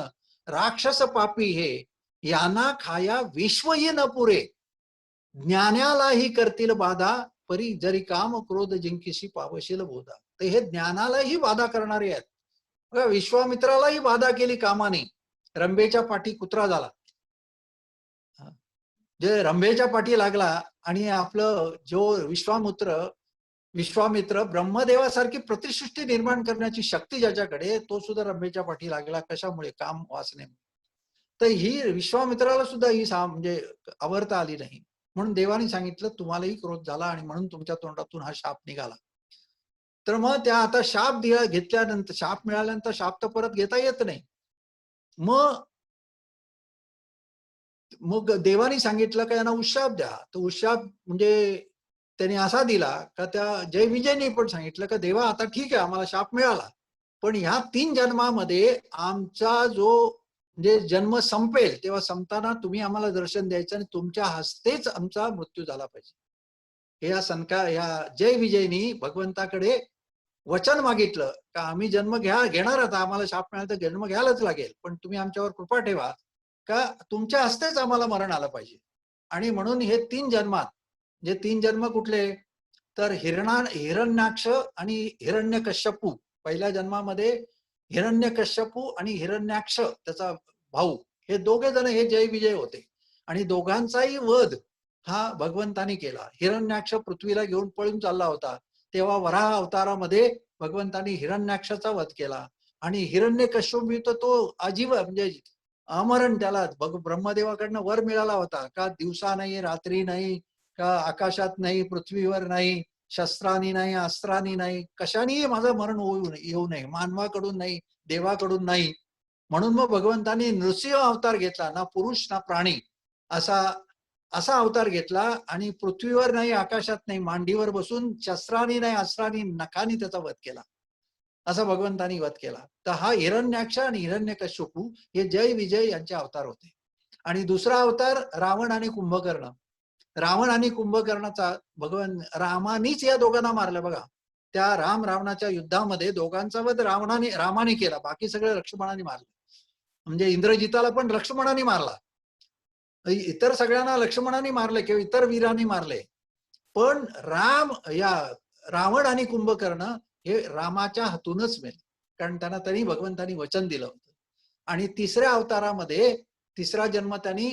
राक्षस पापी हे, यांना खाया विश्वही न पुरे, ज्ञानालाही करतील बाधा, परी जरी काम क्रोध जिंकिशी पावशील बोधा. तर हे ज्ञानालाही बाधा करणारे आहेत. बघा, विश्वामित्रालाही बाधा केली कामाने, रंभेच्या पाठी कुत्रा झाला. जे रंभेच्या पाठी लागला आणि आपलं जो विश्वामित्र ब्रह्मदेवासारखी प्रतिसृष्टी निर्माण करण्याची शक्ती ज्याच्याकडे, तो सुद्धा रंभेच्या पाठी लागला. कशामुळे? काम वासने. तर ही विश्वामित्राला सुद्धा ही म्हणजे आवरता आली नाही. म्हणून देवाने सांगितलं तुम्हालाही क्रोध झाला आणि म्हणून तुमच्या तोंडातून हा शाप निघाला. तर मग त्या आता शाप घेतल्यानंतर, शाप मिळाल्यानंतर शाप तर परत घेता येत नाही. मग मग देवानी सांगितलं का यांना उशाप द्या. तर उशाप म्हणजे त्यांनी असा दिला का त्या जय विजयनी पण सांगितलं का देवा आता ठीक आहे, आम्हाला शाप मिळाला, पण ह्या 3 जन्मामध्ये आमचा जो म्हणजे जन्म संपेल तेव्हा संपताना तुम्ही आम्हाला दर्शन द्यायचं आणि तुमच्या हस्तेच आमचा मृत्यू झाला पाहिजे. हे या जय विजयनी भगवंताकडे वचन मागितलं का आम्ही जन्म घेणार, आता आम्हाला शाप मिळाला तर जन्म घ्यायलाच लागेल, पण तुम्ही आमच्यावर कृपा ठेवा का तुमच्या हस्तेच आम्हाला मरण आलं पाहिजे. आणि म्हणून हे 3 जन्मात, जे 3 जन्म कुठले, तर हिरण्याक्ष आणि हिरण्यकश्यपू. पहिल्या जन्मामध्ये हिरण्यकश्यपू आणि हिरण्याक्ष त्याचा भाऊ, हे दोघे जण हे जय विजय होते आणि दोघांचाही वध हा भगवंतानी केला. हिरण्याक्ष पृथ्वीला घेऊन पळून चालला होता, तेव्हा वराह अवतारामध्ये भगवंतानी हिरण्याक्षाचा वध केला. आणि हिरण्यकश्यपू तर तो अजीव म्हणजे अमरण, त्याला ब्रह्मदेवाकडनं वर मिळाला होता का दिवसा नाही, रात्री नाही, का आकाशात नाही, पृथ्वीवर नाही, शस्त्रानी नाही, अस्त्रानी नाही, कशानेही माझं मरण येऊ नये, मानवाकडून नाही, देवाकडून नाही. म्हणून मग भगवंतानी नृसिंह अवतार घेतला, ना पुरुष ना प्राणी असा असा अवतार घेतला आणि पृथ्वीवर नाही, आकाशात नाही, मांडीवर बसून शस्त्रानी नाही, अस्त्रानी, नखानी त्याचा वध केला. असा भगवंतानी वध केला. तर हा हिरण्याक्ष आणि हिरण्यकश्यपू हे जय विजय यांचे अवतार होते. आणि दुसरा अवतार रावण आणि कुंभकर्ण. रावण आणि कुंभकर्णाचा भगवान रामानीच या दोघांना मारलं. बघा, त्या रावणाच्या युद्धामध्ये दोघांचा वध रामाने केला, बाकी सगळे लक्ष्मणाने मारले. म्हणजे इंद्रजिताला पण लक्ष्मणाने मारला, इतर सगळ्यांना लक्ष्मणाने मारले किंवा इतर वीरांनी मारले, पण रावण आणि कुंभकर्ण हे रामाच्या हातूनच मेले, कारण त्यांना तरी भगवंतानी वचन दिलं होतं. आणि तिसऱ्या अवतारामध्ये तिसरा जन्म त्यांनी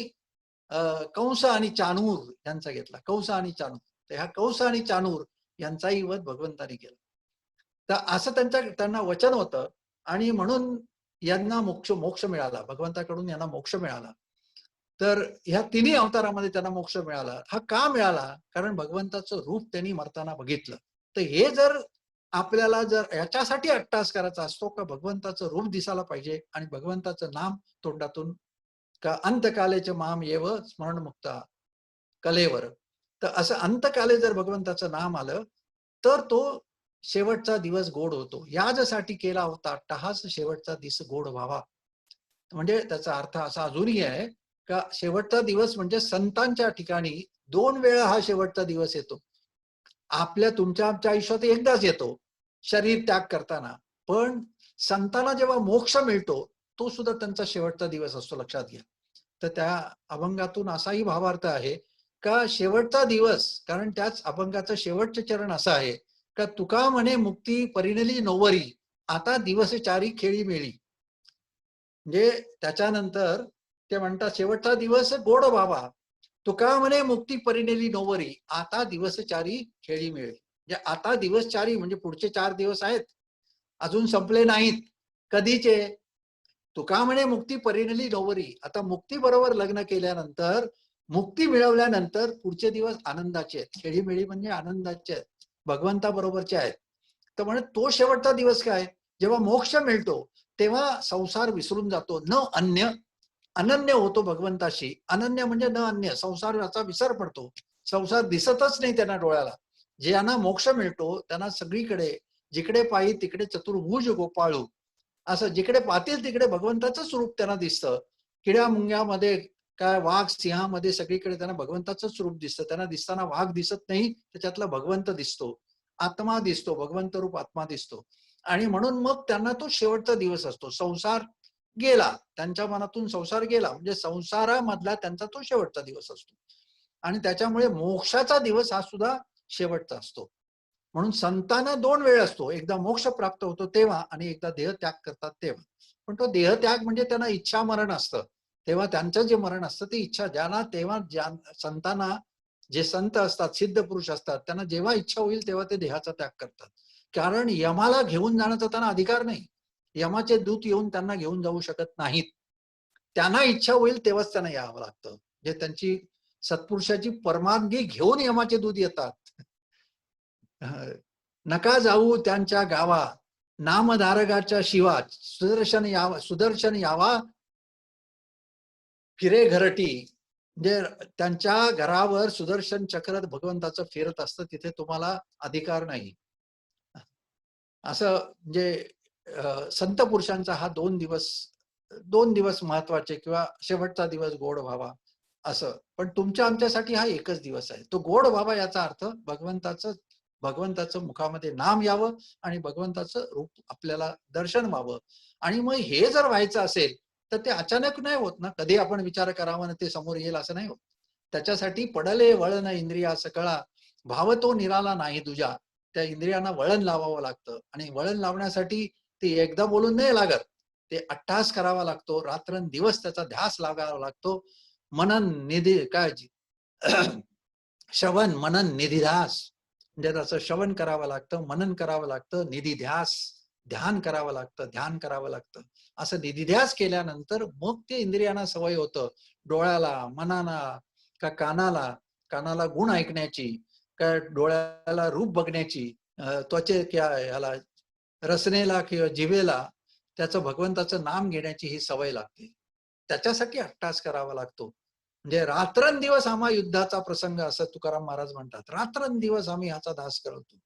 कंस आणि चाणूर यांचा घेतला. कंस आणि चाणूर, तर ह्या कंस आणि चाणूर यांचाही वध भगवंतानी केला. तर असं त्यांना वचन होतं आणि म्हणून यांना मोक्ष मिळाला, भगवंताकडून यांना मोक्ष मिळाला. तर ह्या तिन्ही अवतारामध्ये त्यांना मोक्ष मिळाला. हा का मिळाला? कारण भगवंताचं रूप त्यांनी मरताना बघितलं. तर हे जर आपल्याला जर याच्यासाठी अट्टास करायचा असतो का भगवंताचं रूप दिसायला पाहिजे आणि भगवंताचं नाम तोंडातून का अंतकालेचे माम येव स्मरणमुक्ता कलेवर. तर असं अंतकाले जर भगवंताचं नाम आलं तर तो शेवटचा दिवस गोड होतो. यासाठी केला होता अट्टहास, शेवटचा दिवस गोड व्हावा. म्हणजे त्याचा अर्थ असा अजूनही आहे का शेवटचा दिवस म्हणजे संतांच्या ठिकाणी 2 वेळा हा शेवटचा दिवस येतो. तुमच्या आमच्या आयुष्यात एकदाच येतो, शरीर त्याग करताना. पण संतांना जेव्हा मोक्ष मिळतो तो सुद्धा त्यांचा शेवटचा दिवस असतो, लक्षात घ्या. तर त्या अभंगातून असाही भावार्थ आहे का शेवटचा दिवस, कारण त्याच अभंगाचं शेवटचे चरण असं आहे का तुका म्हणे मुक्ती परिणली नोवरी, आता दिवस चारी खेळी मेळी. म्हणजे त्याच्यानंतर ते म्हणतात शेवटचा दिवस गोड व्हावा, तुका म्हणे मुक्ती परिणेली नोवरी, आता दिवस चारी खेळी मिळे. म्हणजे आता दिवस चारी म्हणजे पुढचे 4 दिवस आहेत, अजून संपले नाहीत. कधीचे? तुका म्हणे मुक्ती परिणली डोवरी. आता मुक्ती बरोबर लग्न केल्यानंतर, मुक्ती मिळवल्यानंतर पुढचे दिवस आनंदाचे आहेत. खेळीमेळी म्हणजे आनंदाचे आहेत, भगवंताबरोबरचे आहेत. तर म्हणे तो शेवटचा दिवस काय, जेव्हा मोक्ष मिळतो तेव्हा संसार विसरून जातो. न अन्य, अनन्य होतो भगवंताशी. अनन्य म्हणजे न अन्य, संसाराचा विसर पडतो. संसार दिसतच नाही त्यांना डोळ्याला. ज्यांना मोक्ष मिळतो त्यांना सगळीकडे, जिकडे पायी तिकडे चतुर्भुज गोपाळू, असं जिकडे पाहतील तिकडे भगवंताचं स्वरूप त्यांना दिसतं. किड्या मुंग्यामध्ये काय, वाघ सिंहामध्ये सगळीकडे त्यांना भगवंताचं स्वरूप दिसतं. त्यांना दिसताना वाघ दिसत नाही, त्याच्यातला भगवंत दिसतो, आत्मा दिसतो, भगवंत रूप आत्मा दिसतो. आणि म्हणून मग त्यांना तो शेवटचा दिवस असतो. संसार गेला, त्यांच्या मनातून संसार गेला म्हणजे संसारामधला त्यांचा तो शेवटचा दिवस असतो. आणि त्याच्यामुळे मोक्षाचा दिवस हा सुद्धा शेवटचा असतो. म्हणून संतांना दोन वेळ असतो, एकदा मोक्ष प्राप्त होतो तेव्हा आणि एकदा देहत्याग करतात तेव्हा. पण तो देहत्याग म्हणजे त्यांना इच्छा मरण असतं. तेव्हा त्यांचं जे मरण असतं ते इच्छा, ज्यांना तेव्हा संतांना, जे संत असतात, सिद्ध पुरुष असतात, त्यांना जेव्हा इच्छा होईल तेव्हा ते देहाचा त्याग करतात. कारण यमाला घेऊन जाण्याचा त्यांना अधिकार नाही. यमाचे दूत येऊन त्यांना घेऊन जाऊ शकत नाहीत. त्यांना इच्छा होईल तेव्हाच त्यांना यावं लागतं. जे त्यांची सत्पुरुषाची परवानगी घेऊन यमाचे दूत येतात. नका जाऊ त्यांच्या गावा, नामधारकाच्या शिवा, सुदर्शन यावा फिरे घरटी. म्हणजे त्यांच्या घरावर सुदर्शन चक्र भगवंताचं फिरत असतं, तिथे तुम्हाला अधिकार नाही. असं म्हणजे संत पुरुषांचा हा दोन दिवस महत्वाचे, किंवा शेवटचा दिवस गोड व्हावा असं. पण तुमच्या आमच्यासाठी हा एकच दिवस आहे. तो गोड व्हावा याचा अर्थ भगवंताचं मुखामध्ये नाम यावं आणि भगवंताचं रूप आपल्याला दर्शन व्हावं. आणि मग हे जर व्हायचं असेल तर ते अचानक नाही होत ना, कधी आपण विचार करावा ना ते समोर येईल असं नाही होत. त्याच्यासाठी पडले वळण इंद्रिया सकळा, भाव तो निराला नाही तुझ्या. त्या इंद्रियांना वळण लावावं लागतं. आणि वळण लावण्यासाठी ते एकदा बोलून नाही लागत, ते अट्टहास करावा लागतो. रात्रंदिवस त्याचा ध्यास लागावा लागतो. मनन निधी काय श्रवण मनन निधिध्यास, म्हणजे त्याचं श्रवण करावं लागतं, मनन करावं लागतं, निधिध्यास ध्यान करावं लागतं, ध्यान करावं लागतं. असं निधिध्यास केल्यानंतर मग ते इंद्रियांना सवय होतं, डोळ्याला, मनाला, का कानाला गुण ऐकण्याची, का डोळ्याला रूप बघण्याची, त्वचे ह्याला रसनेला किंवा जिभेला त्याचं भगवंताचं नाम घेण्याची ही सवय लागते. त्याच्यासाठी अट्टास करावा लागतो. म्हणजे रात्रंदिवस आम्हा युद्धाचा प्रसंग, असं तुकाराम महाराज म्हणतात. रात्रंदिवस आम्ही ह्याचा दास करतो.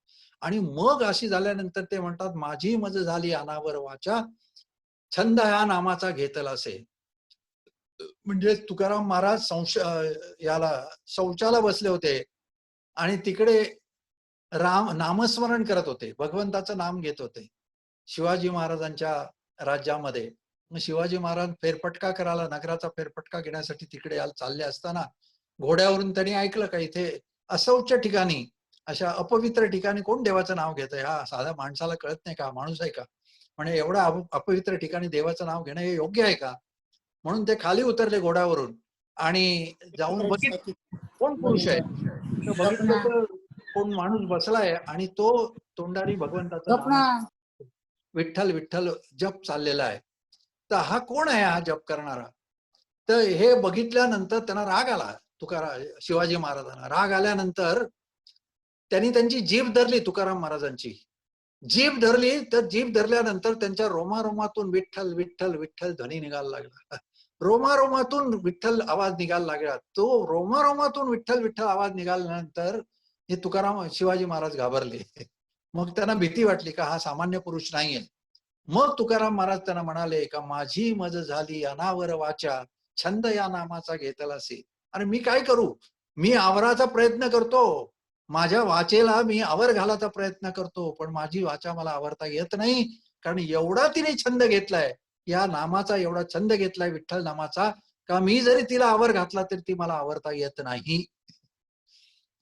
आणि मग अशी झाल्यानंतर ते म्हणतात, माझी मज झाली अनावर वाचा, छंद ह्या नामाचा घेतला असे. म्हणजे तुकाराम महाराज याला शौचाला बसले होते आणि तिकडे नामस्मरण करत होते, भगवंताचं नाम घेत होते शिवाजी महाराजांच्या राज्यामध्ये. शिवाजी महाराज फेरफटका करायला, नगराचा फेरफटका घेण्यासाठी तिकडे चालले असताना घोड्यावरून त्यांनी ऐकलं का इथे अशौच ठिकाणी, अशा अपवित्र ठिकाणी कोण देवाचं नाव घेतंय, हा साध्या माणसाला कळत नाही का, माणूस आहे का, म्हणजे एवढा अपवित्र ठिकाणी देवाचं नाव घेणं हे योग्य आहे का. म्हणून ते खाली उतरले घोड्यावरून आणि जाऊन बघितलं कोण पुरुष आहे. तर बघितलं तर कोण माणूस बसलाय आणि तो तोंडारी भगवंताचं नाम, विठ्ठल विठ्ठल जप चाललेला आहे. तर हा कोण आहे हा जप करणारा. तर हे बघितल्यानंतर त्यांना राग आला. शिवाजी महाराजांना राग आल्यानंतर त्यांनी त्यांची जीभ धरली. तुकाराम महाराजांची जीभ धरली, तर जीभ धरल्यानंतर त्यांच्या रोमारोमातून विठ्ठल विठ्ठल विठ्ठल ध्वनी निघायला लागला. रोमारोमातून विठ्ठल आवाज निघायला लागला. तो रोमारोमातून विठ्ठल विठ्ठल आवाज निघाल्यानंतर हे तुकाराम शिवाजी महाराज घाबरले. मग त्यांना भीती वाटली का हा सामान्य पुरुष नाहीये. मग तुकाराम महाराज त्यांना म्हणाले का माझी मज झाली अनावर वाचा, छंद या नामाचा घेतलासे. आणि मी काय करू, मी आवराचा प्रयत्न करतो, माझ्या वाचेला मी आवर घालायचा प्रयत्न करतो, पण माझी वाचा मला आवरता येत नाही. कारण एवढा तिने छंद घेतलाय, या नामाचा एवढा छंद घेतलाय विठ्ठल नामाचा, का मी जरी तिला आवर घातला तरी ती मला आवरता येत नाही.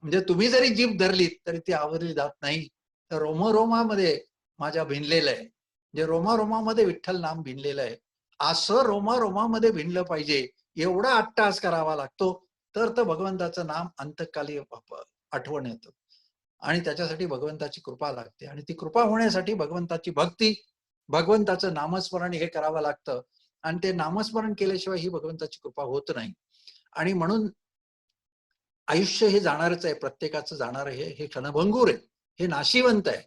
म्हणजे तुम्ही जरी जीभ धरली तरी ती आवरली जात नाही. तर रोमरोमामध्ये माझ्या भिनलेलं आहे, म्हणजे रोमारोमामध्ये विठ्ठल नाम भिनलेलं आहे. असं रोमारोमामध्ये भिनलं पाहिजे, एवढा अट्टहास करावा लागतो, तर भगवंताचं नाम अंतकाली आठवण येतं. आणि त्याच्यासाठी भगवंताची कृपा लागते. आणि ती कृपा होण्यासाठी भगवंताची भक्ती, भगवंताचं नामस्मरण हे करावं लागतं. आणि ते नामस्मरण केल्याशिवाय ही भगवंताची कृपा होत नाही. आणि म्हणून आयुष्य हे जाणारच आहे, प्रत्येकाचं जाणार आहे, हे क्षणभंगूर आहे, हे नाशिवंत आहे.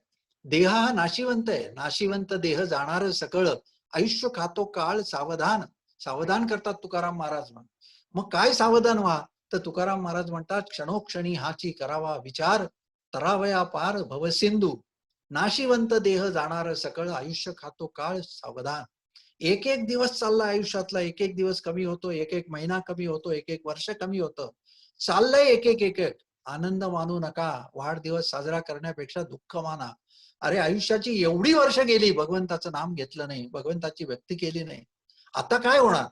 देह हा नाशिवंत आहे, नाशिवंत देह जाणार सकळ, आयुष्य खातो काळ सावधान. सावधान करतात तुकाराम महाराज. मग काय सावधान व्हा, तर तुकाराम महाराज म्हणतात, क्षणोक्षणी हाची करावा विचार, तरावया पार भवसिंधू. नाशिवंत देह जाणार सकळ, आयुष्य खातो काळ सावधान. एक एक दिवस चालला आयुष्यातला, एक एक दिवस कमी होतो, एक एक महिना कमी होतो, एक एक वर्ष कमी होतं, चाललंय एक एक एक एक. आनंद मानू नका, वाढदिवस साजरा करण्यापेक्षा दुःख माना. अरे आयुष्याची एवढी वर्ष गेली, भगवंताचं नाम घेतलं नाही, भगवंताची व्यक्ती केली नाही, आता काय होणार?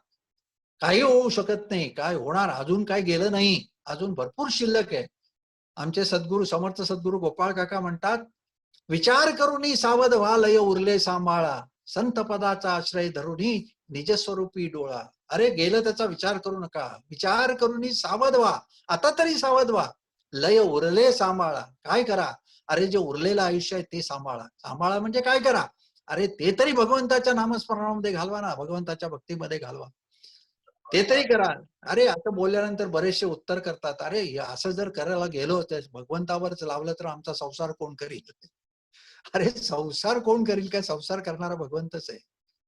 काही होऊ शकत नाही. काय होणार? अजून काय गेलं नाही, अजून भरपूर शिल्लक आहे. आमचे सद्गुरू समर्थ सद्गुरू गोपाळ काका म्हणतात, विचार करूनी सावध व्हा, लय उरले सांभाळा, संत पदाचा आश्रय धरूनी निजस्वरूपी डोळा. अरे गेलं त्याचा विचार करू नका, विचार करूनी सावध व्हा, आता तरी सावध व्हा. लय उरले सांभाळा, काय करा? अरे जे उरलेलं आयुष्य आहे ते सांभाळा. सांभाळा म्हणजे काय करा? अरे ते तरी भगवंताच्या नामस्मरणामध्ये घालवा ना, भगवंताच्या भक्तीमध्ये घालवा, ते तरी करा. अरे असं बोलल्यानंतर बरेचसे उत्तर करतात, अरे असं जर करायला गेलो तर भगवंतावरच लावलं तर आमचा संसार कोण करील? अरे संसार कोण करील? काय संसार करणारा भगवंतच आहे.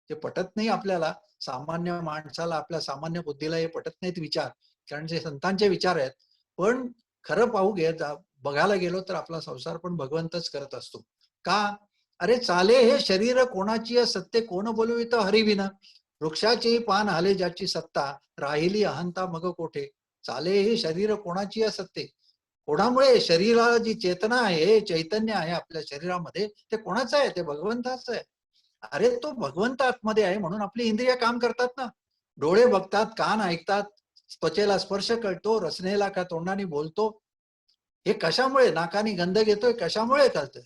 ते पटत नाही आपल्याला, सामान्य माणसाला, आपल्या सामान्य बुद्धीला हे पटत नाहीत विचार, कारण ते संतांचे विचार आहेत. पण खरं पाहू बघायला गेलो तर आपला संसार पण भगवंतच करत असतो. का? अरे चाले हे शरीर कोणाची सत्य कोण बोलवित हरिविना, वृक्षाचे पान हाले ज्याची सत्ता, राहिली अहंता मग कोठे. चाले हे शरीर कोणाची सत्य, कोणामुळे? शरीराला जी चेतना आहे, चैतन्य आहे आपल्या शरीरामध्ये, ते कोणाचं आहे? ते भगवंताचं आहे. अरे तो भगवंत आतमध्ये आहे, म्हणून आपली इंद्रिय काम करतात ना. डोळे बघतात, कान ऐकतात, त्वचेला स्पर्श कळतो, रसनेला का तोंडाने बोलतो. हे कशामुळे? नाकाने गंध घेतोय, कशामुळे कळतं?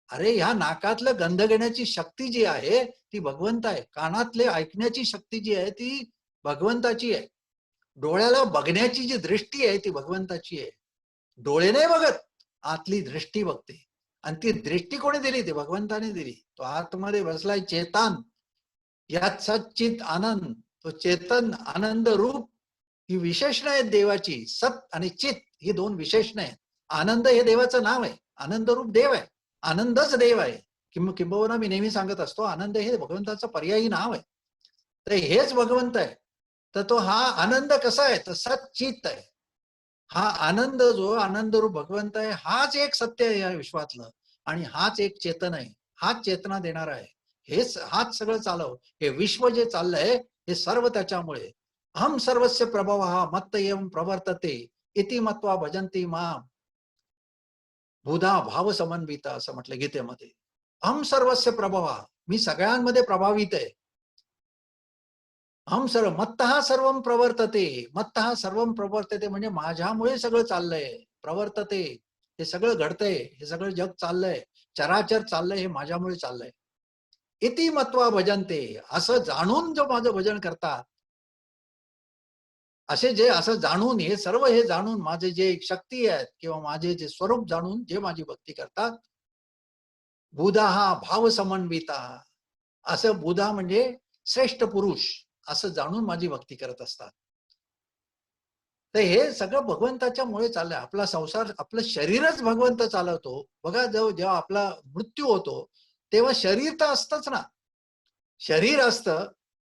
अरे ह्या नाकातलं गंध घेण्याची शक्ती जी आहे ती भगवंत आहे. कानातले ऐकण्याची शक्ती जी आहे ती भगवंताची आहे. डोळ्याला बघण्याची जी दृष्टी आहे ती भगवंताची आहे. डोळे नाही बघत, आतली दृष्टी बघते. आणि ती दृष्टी कोणी दिली? ती भगवंताने दिली. तो आतमध्ये बसलाय चेतन, यात सच्चित आनंद. तो चेतन आनंद रूप ही विशेषण आहेत देवाची. सत आणि चित ही दोन विशेषण आहेत. आनंद हे देवाचं नाव आहे, आनंद रूप देव आहे, आनंदच देव आहे. किंबहुना मी नेहमी सांगत असतो, आनंद हे भगवंताचं पर्यायी नाव आहे. तर हेच भगवंत आहे. तर तो हा आनंद कसा आहे? तर सच्चित आहे. हा आनंद, जो आनंद रूप भगवंत आहे, हाच एक सत्य आहे या विश्वातलं. आणि हाच एक चेतन आहे, हाच चेतना देणार आहे. हाच सगळं चालव. हे विश्व जे चाललंय हे सर्व त्याच्यामुळे. अहम सर्वस्य प्रभव मत्त एवं प्रवर्तते इति मत्वा भजंती माम बुधा भाव समन्विता, असं म्हटलं गीतेमध्ये. अहम सर्वस्य प्रभव, मी सगळ्यांमध्ये प्रभावित आहे. अहम सर्व मत्तः सर्वं प्रवर्तते, मत्तः सर्वं प्रवर्तते म्हणजे माझ्यामुळे सगळं चाललंय. प्रवर्तते, हे सगळं घडतंय, हे सगळं जग चाललंय, चराचर चाललंय, हे माझ्यामुळे चाललंय. इति मत्वा भजनते, असं जाणून जो माझं भजन करतात, असे जे असं जाणून, हे सर्व हे जाणून, माझे जे शक्ती आहेत किंवा माझे जे स्वरूप जाणून जे माझी भक्ती करतात, बुधा हा भाव समन्विता, असं बुधा म्हणजे श्रेष्ठ पुरुष, असं जाणून माझी भक्ती करत असतात. तर हे सगळं भगवंताच्या मुळे चाललंय. आपला संसार, आपलं शरीरच भगवंत चालवतो. बघा, जेव्हा आपला मृत्यू होतो तेव्हा शरीर तर असतंच ना, शरीर असतं,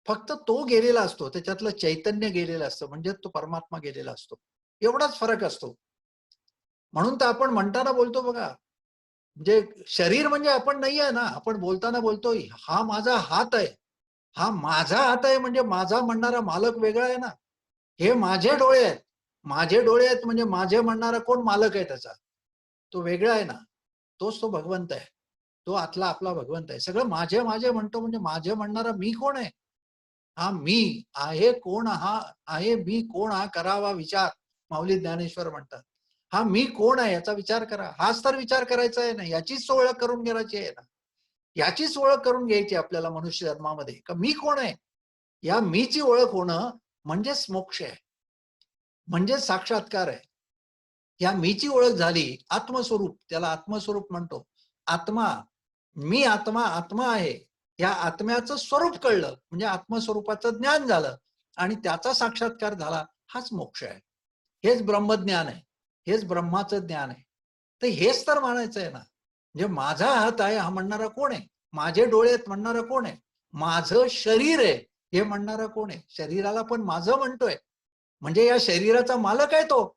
फक्त तो गेलेला असतो, त्याच्यातलं चैतन्य गेलेलं असतं, म्हणजे तो परमात्मा गेलेला असतो. एवढाच फरक असतो. म्हणून तर आपण म्हणताना बोलतो बघा, म्हणजे शरीर म्हणजे आपण नाही आहे ना. आपण बोलताना बोलतो, हा माझा हात आहे. हा माझा हात आहे म्हणजे माझा म्हणणारा मालक वेगळा आहे ना. हे माझे डोळे आहेत. माझे डोळे आहेत म्हणजे माझे म्हणणारा कोण मालक आहे त्याचा, तो वेगळा आहे ना. तोच तो भगवंत आहे. तो आतला आपला भगवंत आहे. सगळं माझे माझे म्हणतो म्हणजे माझे म्हणणारा मी कोण आहे? हा मी आहे. कोण हा आहे? मी कोण हा? करावा विचार, माऊली ज्ञानेश्वर म्हणतात. हा मी कोण आहे याचा विचार करा. हाच तर विचार करायचा आहे ना, याचीच ओळख करून घ्यायची आहे ना. याचीच ओळख करून घ्यायची आपल्याला मनुष्य जन्मामध्ये, का मी कोण आहे. या मीची ओळख होणं म्हणजेच मोक्ष आहे, म्हणजेच साक्षात्कार आहे. या मीची ओळख झाली, आत्मस्वरूप, त्याला आत्मस्वरूप म्हणतो. आत्मा, मी आत्मा, आत्मा आहे. या आत्म्याचं स्वरूप कळलं म्हणजे आत्मस्वरूपाचं ज्ञान झालं आणि त्याचा साक्षात्कार झाला, हाच मोक्ष आहे. हेच ब्रह्मज्ञान आहे, हेच ब्रह्माचं ज्ञान आहे. तर हेच तर म्हणायचं आहे ना. म्हणजे माझा हात आहे हा म्हणणारा कोण आहे? माझे डोळे आहेत म्हणणारा कोण आहे? माझं शरीर आहे हे म्हणणारा कोण आहे? शरीराला पण माझं म्हणतोय, म्हणजे या शरीराचा मालक आहे तो.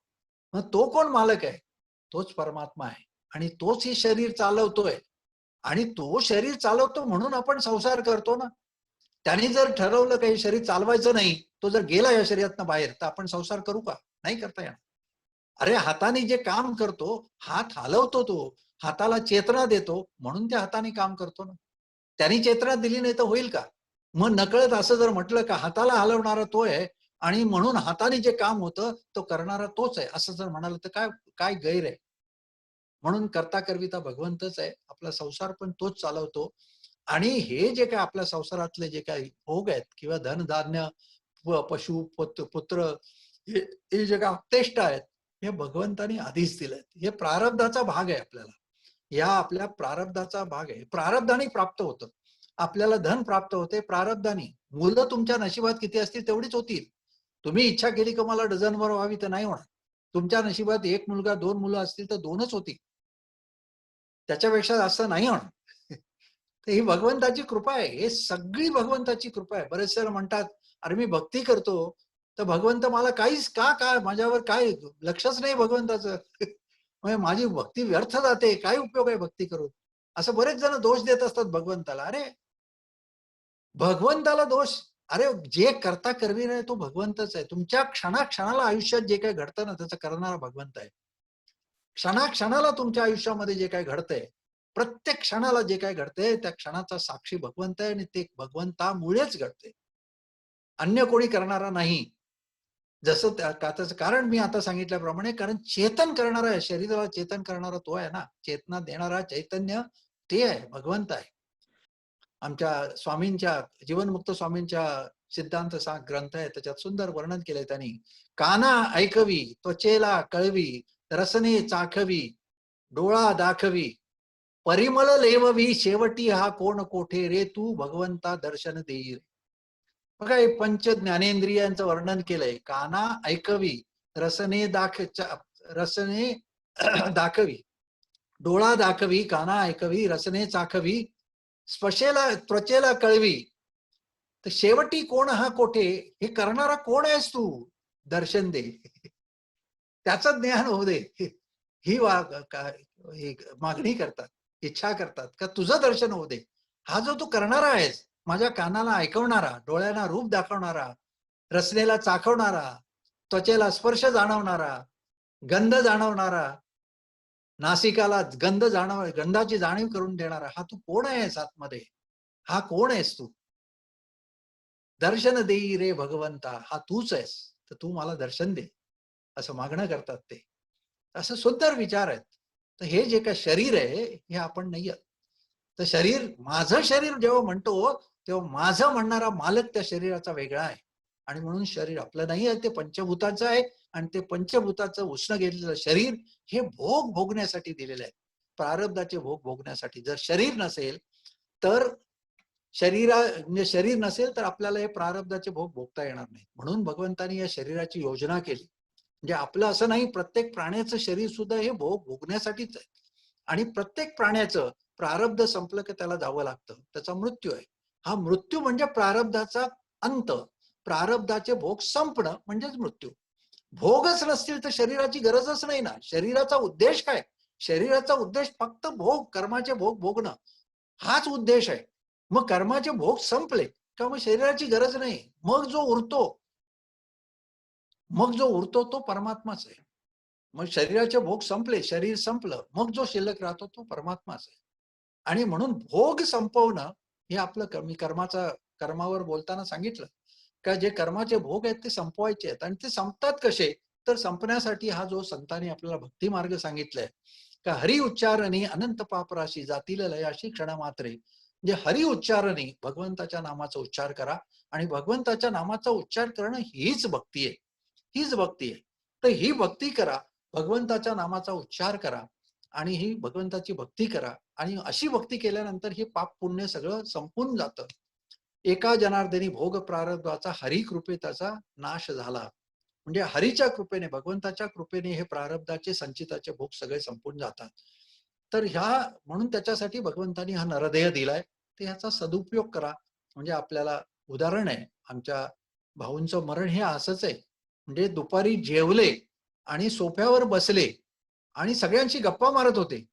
मग तो कोण मालक आहे? तोच परमात्मा आहे आणि तोच हे शरीर चालवतोय. आणि तो शरीर चालवतो म्हणून आपण संसार करतो ना. त्याने जर ठरवलं काही शरीर चालवायचं नाही, तो जर गेला या शरीरातनं बाहेर, तर आपण संसार करू का? नाही करता येणार. अरे हाताने जे काम करतो, हात हलवतो तो, हाताला चेतना देतो म्हणून त्या हाताने काम करतो ना. त्यांनी चेतना दिली नाही तर होईल का? मग नकळत असं जर म्हटलं का हाताला हलवणारा तो आहे आणि म्हणून हाताने जे काम होतं तो करणारा तोच आहे, असं जर म्हणाल तर काय काय गैर आहे? म्हणून करता करविता भगवंतच आहे. आपला संसार पण तोच चालवतो. आणि हे जे काय आपल्या संसारातले जे काही भोग आहेत किंवा धनधान्य, पशु, पुत्र, हे हे जे काय अपतेष्ट आहेत, हे भगवंतानी आधीच दिलेत. हे प्रारब्धाचा भाग आहे आपल्याला. या आपल्या प्रारब्धाचा भाग आहे. प्रारब्धाने प्राप्त होतं. आपल्याला धन प्राप्त होते प्रारब्धाने. मुलं तुमच्या नशिबात किती असतील तेवढीच होतील. तुम्ही इच्छा केली की मला डझनभर व्हावी तर नाही होणार. तुमच्या नशिबात एक मुलगा, दोन मुलं असतील तर दोनच होतील. त्याच्यापेक्षा जास्त नाही होणार. तर ही भगवंताची कृपा आहे. हे सगळी भगवंताची कृपा आहे. बरेच जण म्हणतात, अरे मी भक्ती करतो, तर भगवंत मला काहीच का माझ्यावर काय लक्षच नाही भगवंताचं. म्हणजे माझी भक्ती व्यर्थ जाते, काय उपयोग आहे भक्ती करून? असं बरेच जण दोष देत असतात भगवंताला. अरे भगवंताला दोष, अरे जे करता करवी नाही तो भगवंतच आहे. तुमच्या क्षणाक्षणाला आयुष्यात जे काही घडतं ना त्याचं करणारा भगवंत आहे. क्षणाक्षणाला तुमच्या आयुष्यामध्ये जे काही घडतंय, प्रत्येक क्षणाला जे काही घडतंय त्या क्षणाचा साक्षी भगवंत आहे आणि ते भगवंतामुळेच घडते. अन्य कोणी करणारा नाही. जसं त्याचं कारण मी आता सांगितल्याप्रमाणे, कारण चेतन करणारा आहे, शरीराला चेतन करणारा तो आहे ना, चेतना देणारा चैतन्य ते आहे, भगवंत आहे. आमच्या स्वामींच्या, जीवनमुक्त स्वामींच्या सिद्धांत ग्रंथ आहे त्याच्यात सुंदर वर्णन केलंय त्यांनी. काना ऐकवी, त्वचेला कळवी, रसने चाखवी, डोळा दाखवी, परिमळ लेववी, शेवटी हा कोण कोठे रे, तू भगवंता दर्शन देई रे. बघा हे पंच ज्ञानेंद्रियांचं वर्णन केलंय. काना ऐकवी, रसने रसने दाखवी, डोळा दाखवी, काना ऐकवी, रसने चाखवी, स्पर्शेला त्वचेला कळवी, तर शेवटी कोण हा कोठे, हे करणारा कोण आहेस तू, दर्शन दे. त्याचं ज्ञान होऊ दे. ही मागणी करतात, इच्छा करतात का तुझं दर्शन होऊ दे. हा जो तू करणारा आहेस, माझ्या कानाला ऐकवणारा, डोळ्यांना रूप दाखवणारा, रसनेला चाखवणारा, त्वचेला स्पर्श जाणवणारा, गंध जाणवणारा, नासिकाला गंधाची जाणीव करून देणारा, हा तू कोण आहेस आतमध्ये? हा कोण आहेस तू? दर्शन देई रे भगवंता, हा तूच आहेस, तर तू मला दर्शन दे, असं मागणं करतात ते. असं सुंदर विचार आहेत. तर हे जे काय शरीर आहे हे आपण नाही आहोत. तर शरीर, माझं शरीर जेव्हा म्हणतो तेव्हा माझं म्हणणारा मालक त्या शरीराचा वेगळा आहे. आणि म्हणून शरीर आपलं नाही आहे, ते पंचभूताचं आहे. आणि ते पंचभूताचं उष्ण घेतलेलं शरीर हे भोग भोगण्यासाठी दिलेलं आहे, प्रारब्धाचे भोग भोगण्यासाठी. जर शरीर नसेल तर म्हणजे शरीर नसेल तर आपल्याला हे प्रारब्धाचे भोग भोगता येणार नाही. म्हणून भगवंतांनी या शरीराची योजना केली. म्हणजे आपलं असं नाही, प्रत्येक प्राण्याचं शरीर सुद्धा हे भोग भोगण्यासाठीच आहे. आणि प्रत्येक प्राण्याचं प्रारब्ध संपलं की त्याला जावं लागतं, त्याचा मृत्यू आहे. हा मृत्यू म्हणजे प्रारब्धाचा अंत. प्रारब्धाचे भोग संपणं म्हणजेच मृत्यू. भोगच नसतील तर शरीराची गरजच नाही ना. शरीराचा उद्देश काय? शरीराचा उद्देश फक्त भोग, कर्माचे भोग भोगणं, हाच उद्देश आहे. मग कर्माचे भोग संपले का मग शरीराची गरज नाही. मग जो उरतो तो परमात्माच आहे. मग शरीराचे भोग संपले, शरीर संपलं, मग जो शिल्लक राहतो तो परमात्माच आहे. आणि म्हणून भोग संपवणं हे आपलं कर्मावर बोलताना सांगितलं का जे कर्माचे भोग आहेत ते संपवायचे आहेत. आणि ते संपतात कसे, तर संपण्यासाठी हा जो संतांनी आपल्याला भक्ती मार्ग सांगितलाय का, हरी उच्चारणी अनंत पापराशी जातील लयाशी क्षण मात्रे. म्हणजे हरी उच्चारणी, भगवंताच्या नामाचा उच्चार करा. आणि भगवंताच्या नामाचा उच्चार करणं हीच भक्ती आहे. हीच भक्ती आहे. तर ही भक्ती करा, भगवंताच्या नामाचा उच्चार करा. आणि ही भगवंताची भक्ती करा. आणि अशी भक्ती केल्यानंतर हे पाप पुण्य सगळं संपून जातं. एका जनार्दनी भोग प्रारब्धाचा हरी कृपेचा नाश झाला. म्हणजे हरीच्या कृपेने, भगवंताच्या कृपेने हे प्रारब्धाचे संचिताचे भोग सगळे संपून जातात. तर म्हणून त्याच्यासाठी भगवंतानी हा नरदेह दिलाय. तर ह्याचा सदुपयोग करा. म्हणजे आपल्याला उदाहरण आहे, आमच्या भाऊंचं मरण हे असंच आहे. म्हणजे दुपारी जेवले आणि सोफ्यावर बसले आणि सगळ्यांशी गप्पा मारत होते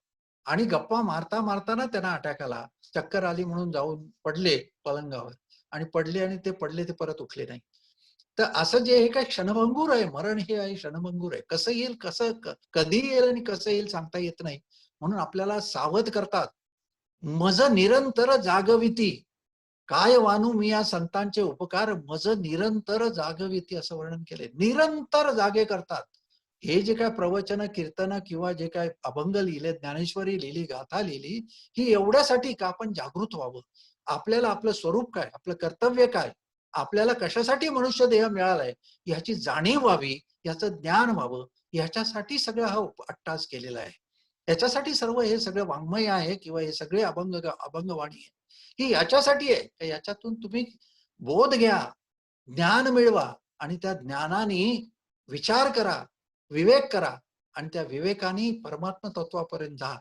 आणि गप्पा मारता मारताना त्यांना अटॅक आला. चक्कर आली म्हणून जाऊन पडले पलंगावर आणि ते पडले, ते परत उठले नाही. तर असं जे हे काय क्षणभंगूर आहे, मरण हे आहे क्षणभंगूर आहे. कसं येईल, कधी येईल आणि कसं येईल सांगता येत नाही. म्हणून आपल्याला सावध करतात. मज निरंतर जागविती, काय वानू मी या संतांचे उपकार, मज निरंतर जागविती असं वर्णन केले. निरंतर जागे करतात. हे जे काय प्रवचन कीर्तन किंवा जे काय अभंग लिहिले, ज्ञानेश्वरी लिहिली, गाथा लिहिली, ही एवढ्यासाठी का आपण जागृत व्हावं. आपल्याला आपलं स्वरूप काय, आपलं कर्तव्य काय, आपल्याला कशासाठी मनुष्य देह मिळालाय याची जाणीव व्हावी, याचं ज्ञान व्हावं, याच्यासाठी सगळं हा अट्टास केलेला आहे. याच्यासाठी सर्व हे सगळं वाङ्मय आहे किंवा हे सगळे अभंगवाणी आहे, ही याच्यासाठी आहे. याच्यातून तुम्ही बोध घ्या, ज्ञान मिळवा आणि त्या ज्ञानाने विचार करा, विवेक करा आणि त्या विवेकाने परमात्मा तत्वापर्यंत जा.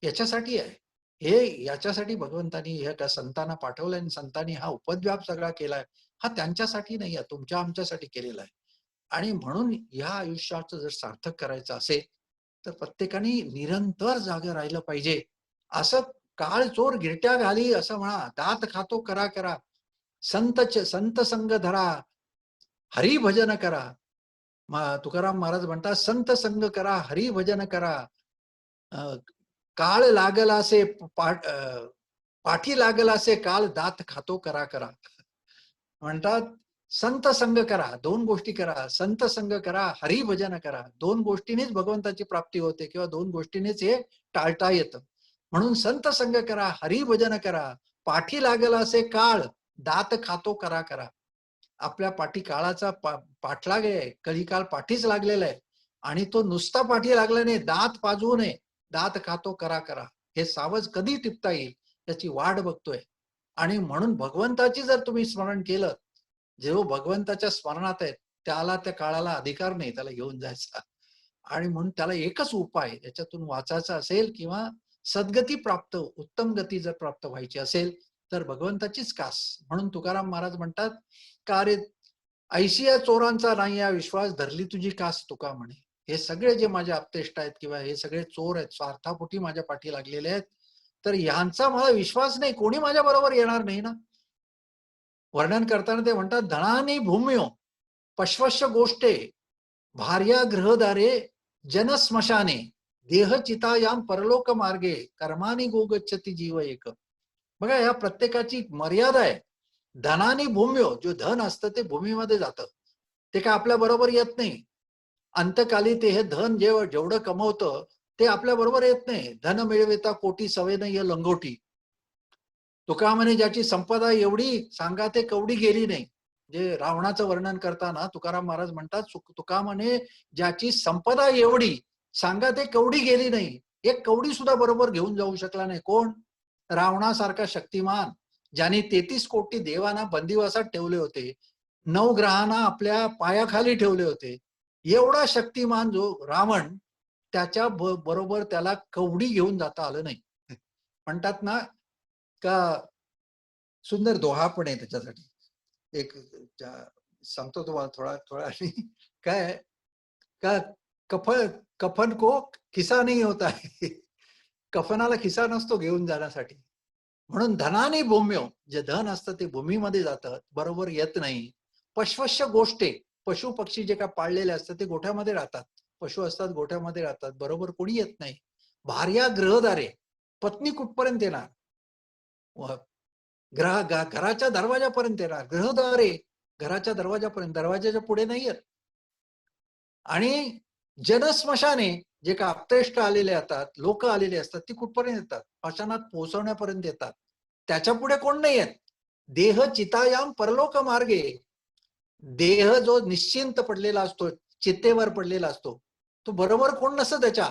याच्यासाठी आहे हे. याच्यासाठी भगवंतानी ह्या संतांना पाठवलंय आणि संतांनी हा उपद्व्याप सगळा केलाय. हा त्यांच्यासाठी नाही, तुमच्या आमच्यासाठी केलेला आहे. आणि म्हणून या आयुष्याचं जर सार्थक करायचं असेल तर प्रत्येकाने निरंतर जागे राहिलं पाहिजे. असं काळ चोर गिरट्या घाली असं म्हणा, दात खातो करा करा, संत संग धरा, हरी भजन करा. तुकाराम महाराज म्हणतात, संत संग करा, हरी भजन करा, काळ लागला असे पाठी लागला असे काळ, दात खातो करा करा. म्हणतात संत संग करा, दोन गोष्टी करा. संत संग करा, हरी भजन करा. दोन गोष्टींनीच भगवंताची प्राप्ती होते किंवा दोन गोष्टींनीच हे टाळता येतं. म्हणून संत संग करा, हरी भजन करा, पाठी लागला असे काळ, दात खातो करा करा. आपल्या पाठी काळाचा पाठलाग आहे, कलिकाळ पाठीच लागलेला आहे आणि तो नुसता पाठी लागला नाही, दात पाजवू नये, दात खातो करा करा. हे सावज कधी टिपता येईल त्याची वाट बघतोय. आणि म्हणून भगवंताची जर तुम्ही स्मरण केलं, जेव्हा भगवंताच्या स्मरणात आहे त्याला त्या काळाला अधिकार नाही त्याला घेऊन जायचा. आणि म्हणून त्याला एकच उपाय, याच्यातून वाचायचं असेल किंवा सद्गती प्राप्त, उत्तम गती जर प्राप्त व्हायची असेल तर भगवंताचीच कास. म्हणून तुकाराम महाराज म्हणतात का रे, ऐशिया चोरांचा नाही या विश्वास, धरली तुझी कास तुका म्हणे. हे सगळे जे माझे अपतेष्ट आहेत किंवा हे सगळे चोर आहेत, स्वार्थापोटी माझ्या पाठी लागलेले आहेत, तर यांचा मला विश्वास नाही, कोणी माझ्या बरोबर येणार नाही ना. वर्णन करताना ते म्हणतात, धनानी भूम्यो पश्वश्य गोष्टे, भार्या ग्रहदारे जनस्मशाने, देह चितायाम परलोक मार्गे, कर्मानी गोगच्छती जीव एक. बघा, या प्रत्येकाची मर्यादा आहे. धनानी भूम्यो, जो धन असतं ते भूमीमध्ये जातं, ते काय आपल्या बरोबर येत नाही. अंतकाली ते हे धन जेवढं कमवतं ते आपल्या बरोबर येत नाही. धन मिळविता कोटी सवे नाही लंगोटी. तुका म्हणे ज्याची संपदा एवढी, सांगा ते कवडी गेली नाही. जे रावणाचं वर्णन करताना तुकाराम महाराज म्हणतात, तुका म्हणे ज्याची संपदा एवढी, सांगा ते कवडी गेली नाही. एक कवडी सुद्धा बरोबर घेऊन जाऊ शकला नाही. कोण? रावणासारखा शक्तिमान, ज्याने 33 कोटी देवांना बंदिवासात ठेवले होते, 9 ग्रहांना आपल्या पायाखाली ठेवले होते. एवढा शक्तिमान जो रावण, त्याच्या बरोबर त्याला कवडी घेऊन जाता आलं नाही. म्हणतात ना का, सुंदर दोहा पण आहे त्याच्यासाठी. एक सांगतो तुम्हाला थोडा थोडा. काय का, कफन को खिसा नाही होता है. कफनाला खिसा नसतो घेऊन जाण्यासाठी. म्हणून धनाने भूम्यो, जे धन असतं ते भूमीमध्ये जातं, बरोबर येत नाही. पश्वश्य गोष्टे, पशु पक्षी जे काय पाळलेले असतात ते गोठ्यामध्ये राहतात, पशु असतात गोठ्यामध्ये राहतात, बरोबर कोणी येत नाही. भार्या ग्रहदारे, पत्नी कुठपर्यंत येणार, घराच्या दरवाजापर्यंत येणार. ग्रहदारे, घराच्या दरवाजापर्यंत, दरवाजाच्या पुढे नाही येत. आणि जनस्मशाने, जे का अपतेष्ट आलेले असतात, लोक आलेले असतात, ती कुठपर्यंत येतात, स्मशानात पोहोचवण्यापर्यंत येतात. त्याच्या पुढे कोण नाही येत. देह चितायाम परलोक मार्गे, देह जो निश्चिंत पडलेला असतो, चितेवर पडलेला असतो, तो बरोबर कोण नसतं त्याच्या.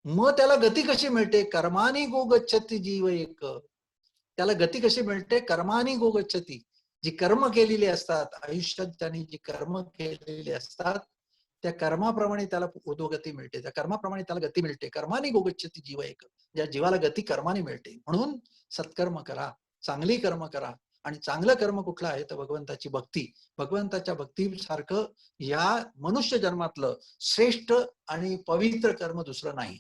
मग त्याला गती कशी मिळते? कर्मानी गो गच्छति जीव एक. त्याला गती कशी मिळते? कर्मानी गो गच्छति. जी कर्म केलेली असतात आयुष्यात, त्यांनी जी कर्म केलेली असतात त्या कर्माप्रमाणे त्याला उदोगती मिळते, त्या कर्माप्रमाणे त्याला गती मिळते. कर्मानी गो गच्छति जीव एक. ज्या जीवाला गती कर्माने मिळते. म्हणून सत्कर्म करा, चांगली कर्म करा. आणि चांगलं कर्म कुठलं आहे तर भगवंताची भक्ती. भगवंताच्या भक्तीसारखं या मनुष्य जन्मातलं श्रेष्ठ आणि पवित्र कर्म दुसरं नाही.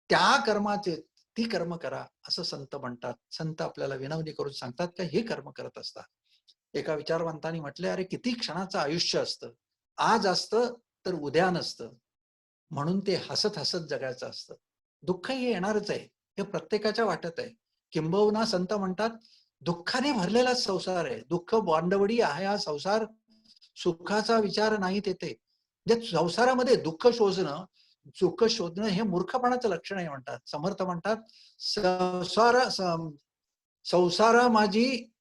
त्या कर्माचे ती कर्म करा असं संत म्हणतात. संत आपल्याला विनवणी करून सांगतात का हे कर्म करत असतात. एका विचारवंतांनी म्हटले, अरे किती क्षणाचं आयुष्य असतं, आज असतं तर उद्या नसतं, म्हणून ते हसत हसत जगायचं असतं. दुःख हे येणारच आहे, हे प्रत्येकाच्या वाटत आहे. किंबहुना संत म्हणतात दुःखाने भरलेला संसार आहे, दुःख बांडवडी आहे हा संसार, सुखाचा विचार नाही तेथे. जे संसारामध्ये दुःख शोधणं, सुख शोधणं हे मूर्खपणाचं लक्षण आहे म्हणतात. समर्थ म्हणतात संसारा माझी,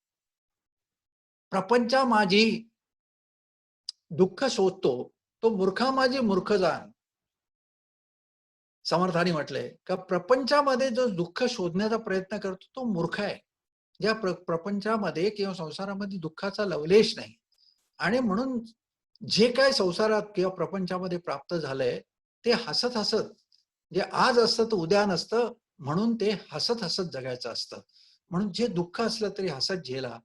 प्रपंचा माझी, दुःख शोधतो तो मूर्खा माझी मूर्ख जाण. समर्थाने म्हटलंय का प्रपंचामध्ये जो दुःख शोधण्याचा प्रयत्न करतो तो मूर्ख आहे. ज्या प्रपंचामध्ये किंवा संसारामध्ये दुःखाचा लवलेश नाही. आणि म्हणून जे काय संसारात किंवा प्रपंचामध्ये प्राप्त झालंय ते हसत हसत, जे आज असतं तर उद्या नसतं, म्हणून ते हसत हसत जगायचं असतं. म्हणून जे दुःख असलं तरी हसत झेला.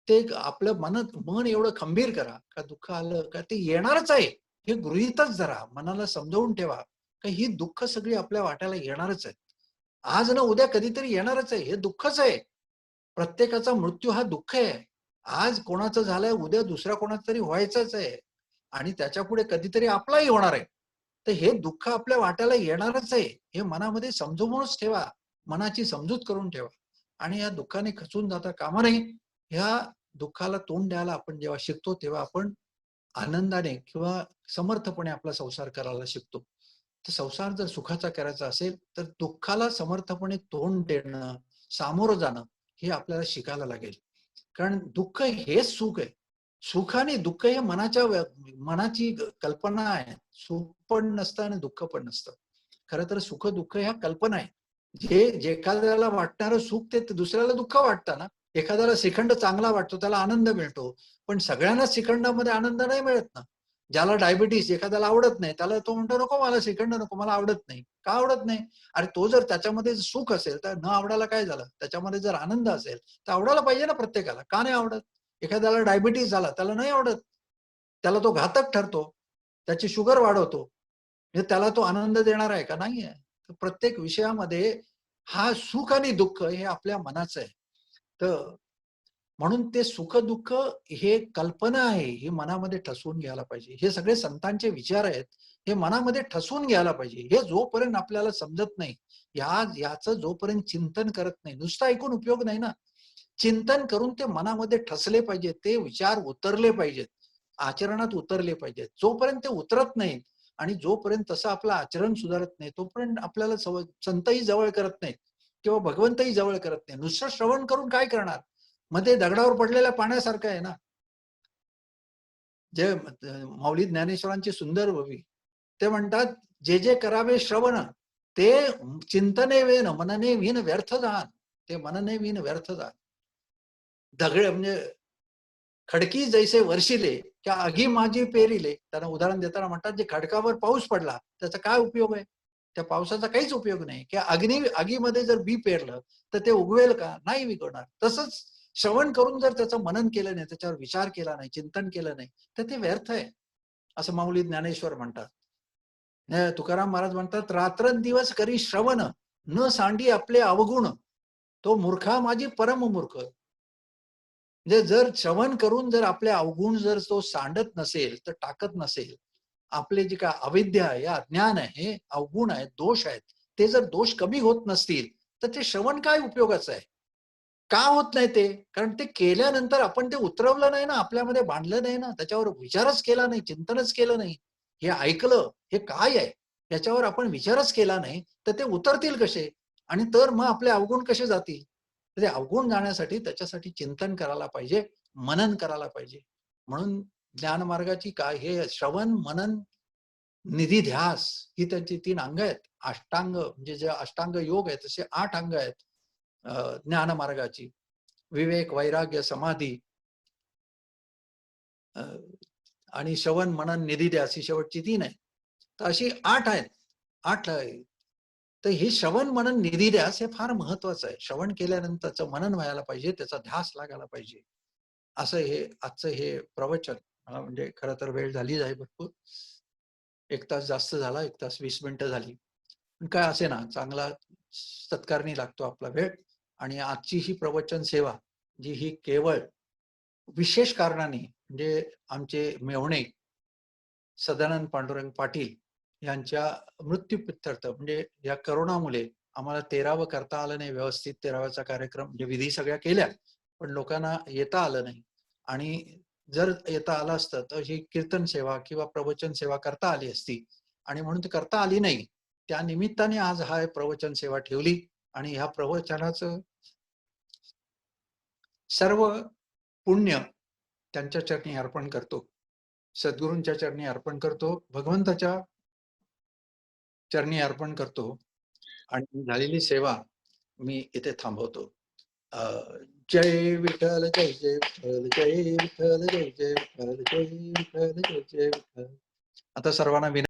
ते आपलं मन एवढं खंबीर करा का दुःख आलं का ते येणारच आहे हे गृहीतच धरा. मनाला समजावून ठेवा का ही दुःख सगळी आपल्या वाट्याला येणारच आहेत. आज ना उद्या कधीतरी येणारच आहे, हे दुःखच आहे. प्रत्येकाचा मृत्यू हा दुःख आहे. आज कोणाचं झालंय, उद्या दुसऱ्या कोणाचं तरी व्हायचंच आहे आणि त्याच्या पुढे कधीतरी आपलाही होणार आहे. तर हे दुःख आपल्या वाट्याला येणारच आहे हे मनामध्ये समजूनच ठेवा, मनाची समजूत करून ठेवा. आणि या दुःखाने खचून जाता कामा नये. ह्या दुःखाला तोंड द्यायला आपण जेव्हा शिकतो तेव्हा आपण आनंदाने किंवा समर्थपणे आपला संसार करायला शिकतो. तर संसार जर सुखाचा करायचा असेल तर दुःखाला समर्थपणे तोंड देणं, सामोरं जाणं हे आपल्याला शिकायला लागेल. कारण दुःख हेच सुख आहे. सुख आणि दुःख हे मनाची कल्पना आहे. सुख पण नसतं आणि दुःख पण नसतं. खरं तर सुख दुःख ह्या कल्पना आहे. जे एखाद्याला वाटणारं सुख ते दुसऱ्याला दुःख वाटतं ना. एखाद्याला श्रीखंड चांगला वाटतो त्याला आनंद मिळतो, पण सगळ्यांना श्रीखंडामध्ये आनंद नाही मिळत ना. ज्याला डायबिटीस एखाद्याला आवडत नाही त्याला तो म्हणतो नको मला श्रीखंड नको, मला आवडत नाही. का आवडत नाही? अरे तो जर त्याच्यामध्ये सुख असेल तर न आवडायला काय झालं? त्याच्यामध्ये जर आनंद असेल तर आवडायला पाहिजे ना प्रत्येकाला. का नाही आवडत? एखाद्याला डायबिटीस झाला त्याला नाही आवडत, त्याला तो घातक ठरतो, त्याची शुगर वाढवतो. म्हणजे त्याला तो आनंद देणार आहे का? नाही आहे. तर प्रत्येक विषयामध्ये हा सुख आणि दुःख हे आपल्या मनाचं आहे. तर म्हणून ते सुख दुःख हे कल्पना आहे, हे मनामध्ये ठसवून घ्यायला पाहिजे. हे सगळे संतांचे विचार आहेत, हे मनामध्ये ठसवून घ्यायला पाहिजे. हे जोपर्यंत आपल्याला समजत नाही, याचं जोपर्यंत चिंतन करत नाही, नुसतं ऐकून उपयोग नाही ना. चिंतन करून ते मनामध्ये ठसले पाहिजेत, ते विचार उतरले पाहिजेत, आचरणात उतरले पाहिजेत. जोपर्यंत ते उतरत नाही आणि जोपर्यंत तसं आपलं आचरण सुधारत नाही तोपर्यंत आपल्याला संतही जवळ करत नाहीत किंवा भगवंतही जवळ करत नाही. नुसतं श्रवण करून काय करणार? मध्ये दगडावर पडलेल्या पाण्यासारखं आहे ना. जे माऊली ज्ञानेश्वरांची सुंदर ओवी, ते म्हणतात जे जे करावे श्रवण ते चिंतने वेन मनने विन व्यर्थ जाण. ते मनने विन व्यर्थ जाण. दगड म्हणजे खडकी जैसे वर्षिले त्या आगी माझी पेरिले. त्यांना उदाहरण देताना म्हणतात जे खडकावर पाऊस पडला त्याचा काय उपयोग आहे? त्या पावसाचा काहीच उपयोग नाही. की आगीमध्ये जर बी पेरलं तर ते उगवेल का? नाही उगवणार. तसंच श्रवण करून जर त्याचं मनन केलं नाही, त्याच्यावर विचार केला नाही, चिंतन केलं नाही तर ते व्यर्थ आहे असं माऊली ज्ञानेश्वर म्हणतात. तुकाराम महाराज म्हणतात रात्रंदिवस करी श्रवण न सांडी आपले अवगुण, तो मूर्खा माझी परम मूर्ख. म्हणजे जर श्रवण करून जर आपले अवगुण जर तो सांडत नसेल तर टाकत नसेल, आपले जे काय अविद्या आहे, अज्ञान आहे, अवगुण आहेत, दोष आहेत, ते जर दोष कमी होत नसतील तर ते श्रवण काय उपयोगाचं आहे? का होत नाही ते? कारण ते केल्यानंतर आपण ते उतरवलं नाही ना, आपल्यामध्ये बांधलं नाही ना, त्याच्यावर विचारच केला नाही, चिंतनच केलं नाही. हे ऐकलं, हे काय आहे? याच्यावर आपण विचारच केला नाही, तर ते उतरतील कसे? आणि तर मग आपले अवगुण कसे जातील? तर ते अवगुण जाण्यासाठी त्याच्यासाठी चिंतन करायला पाहिजे, मनन करायला पाहिजे. म्हणून ज्ञानमार्गाची काय हे श्रवण, मनन निधी ध्यास ही त्यांची 3 अंग आहेत. अष्टांग म्हणजे जे अष्टांग योग आहेत तसे 8 अंग आहेत ज्ञान मार्गाची. विवेक, वैराग्य, समाधी आणि श्रवण, मनन, निधी ध्यास ही शेवटची 3 आहेत. तर अशी 8 आहेत. 8 आहे. तर हे श्रवण, मनन, निधी ध्यास हे फार महत्वाचं आहे. श्रवण केल्यानंतर त्याचं मनन व्हायला पाहिजे, त्याचा ध्यास लागायला पाहिजे. असं हे आजचं हे प्रवचन. मला म्हणजे खरं तर वेळ झालीच आहे भरपूर. 1 तास जास्त झाला, 1 तास 20 मिनिटं झाली. पण काय असे ना, चांगला सत्कारणी लागतो आपला वेळ. आणि आजची ही प्रवचन सेवा जी ही केवळ विशेष कारणाने म्हणजे आमचे मेव्हणे सदानंद पांडुरंग पाटील यांच्या मृत्यूप्रित्यर्थ म्हणजे या करोनामुळे आम्हाला 13वं करता आलं नाही व्यवस्थित. 13व्याचा कार्यक्रम म्हणजे विधी सगळ्या केल्या, पण लोकांना येता आलं नाही. आणि जर येता आलं असतं तर ही कीर्तन सेवा किंवा प्रवचन सेवा करता आली असती, आणि म्हणून ती करता आली नाही. त्या निमित्ताने आज हा प्रवचन सेवा ठेवली आणि ह्या प्रवचनाचं सर्व पुण्य त्यांच्या चरणी अर्पण करतो. सद्गुरूंच्या चरणी अर्पण करतो, भगवंताच्या चरणी अर्पण करतो. आणि झालेली सेवा मी इथे थांबवतो. जय विठ्ठल, जय जय विठ्ठल, जय विठ्ठल, जय जय विठ्ठल, जय विठ्ठल, जय जय विठ्ठल. आता सर्वांना विनंती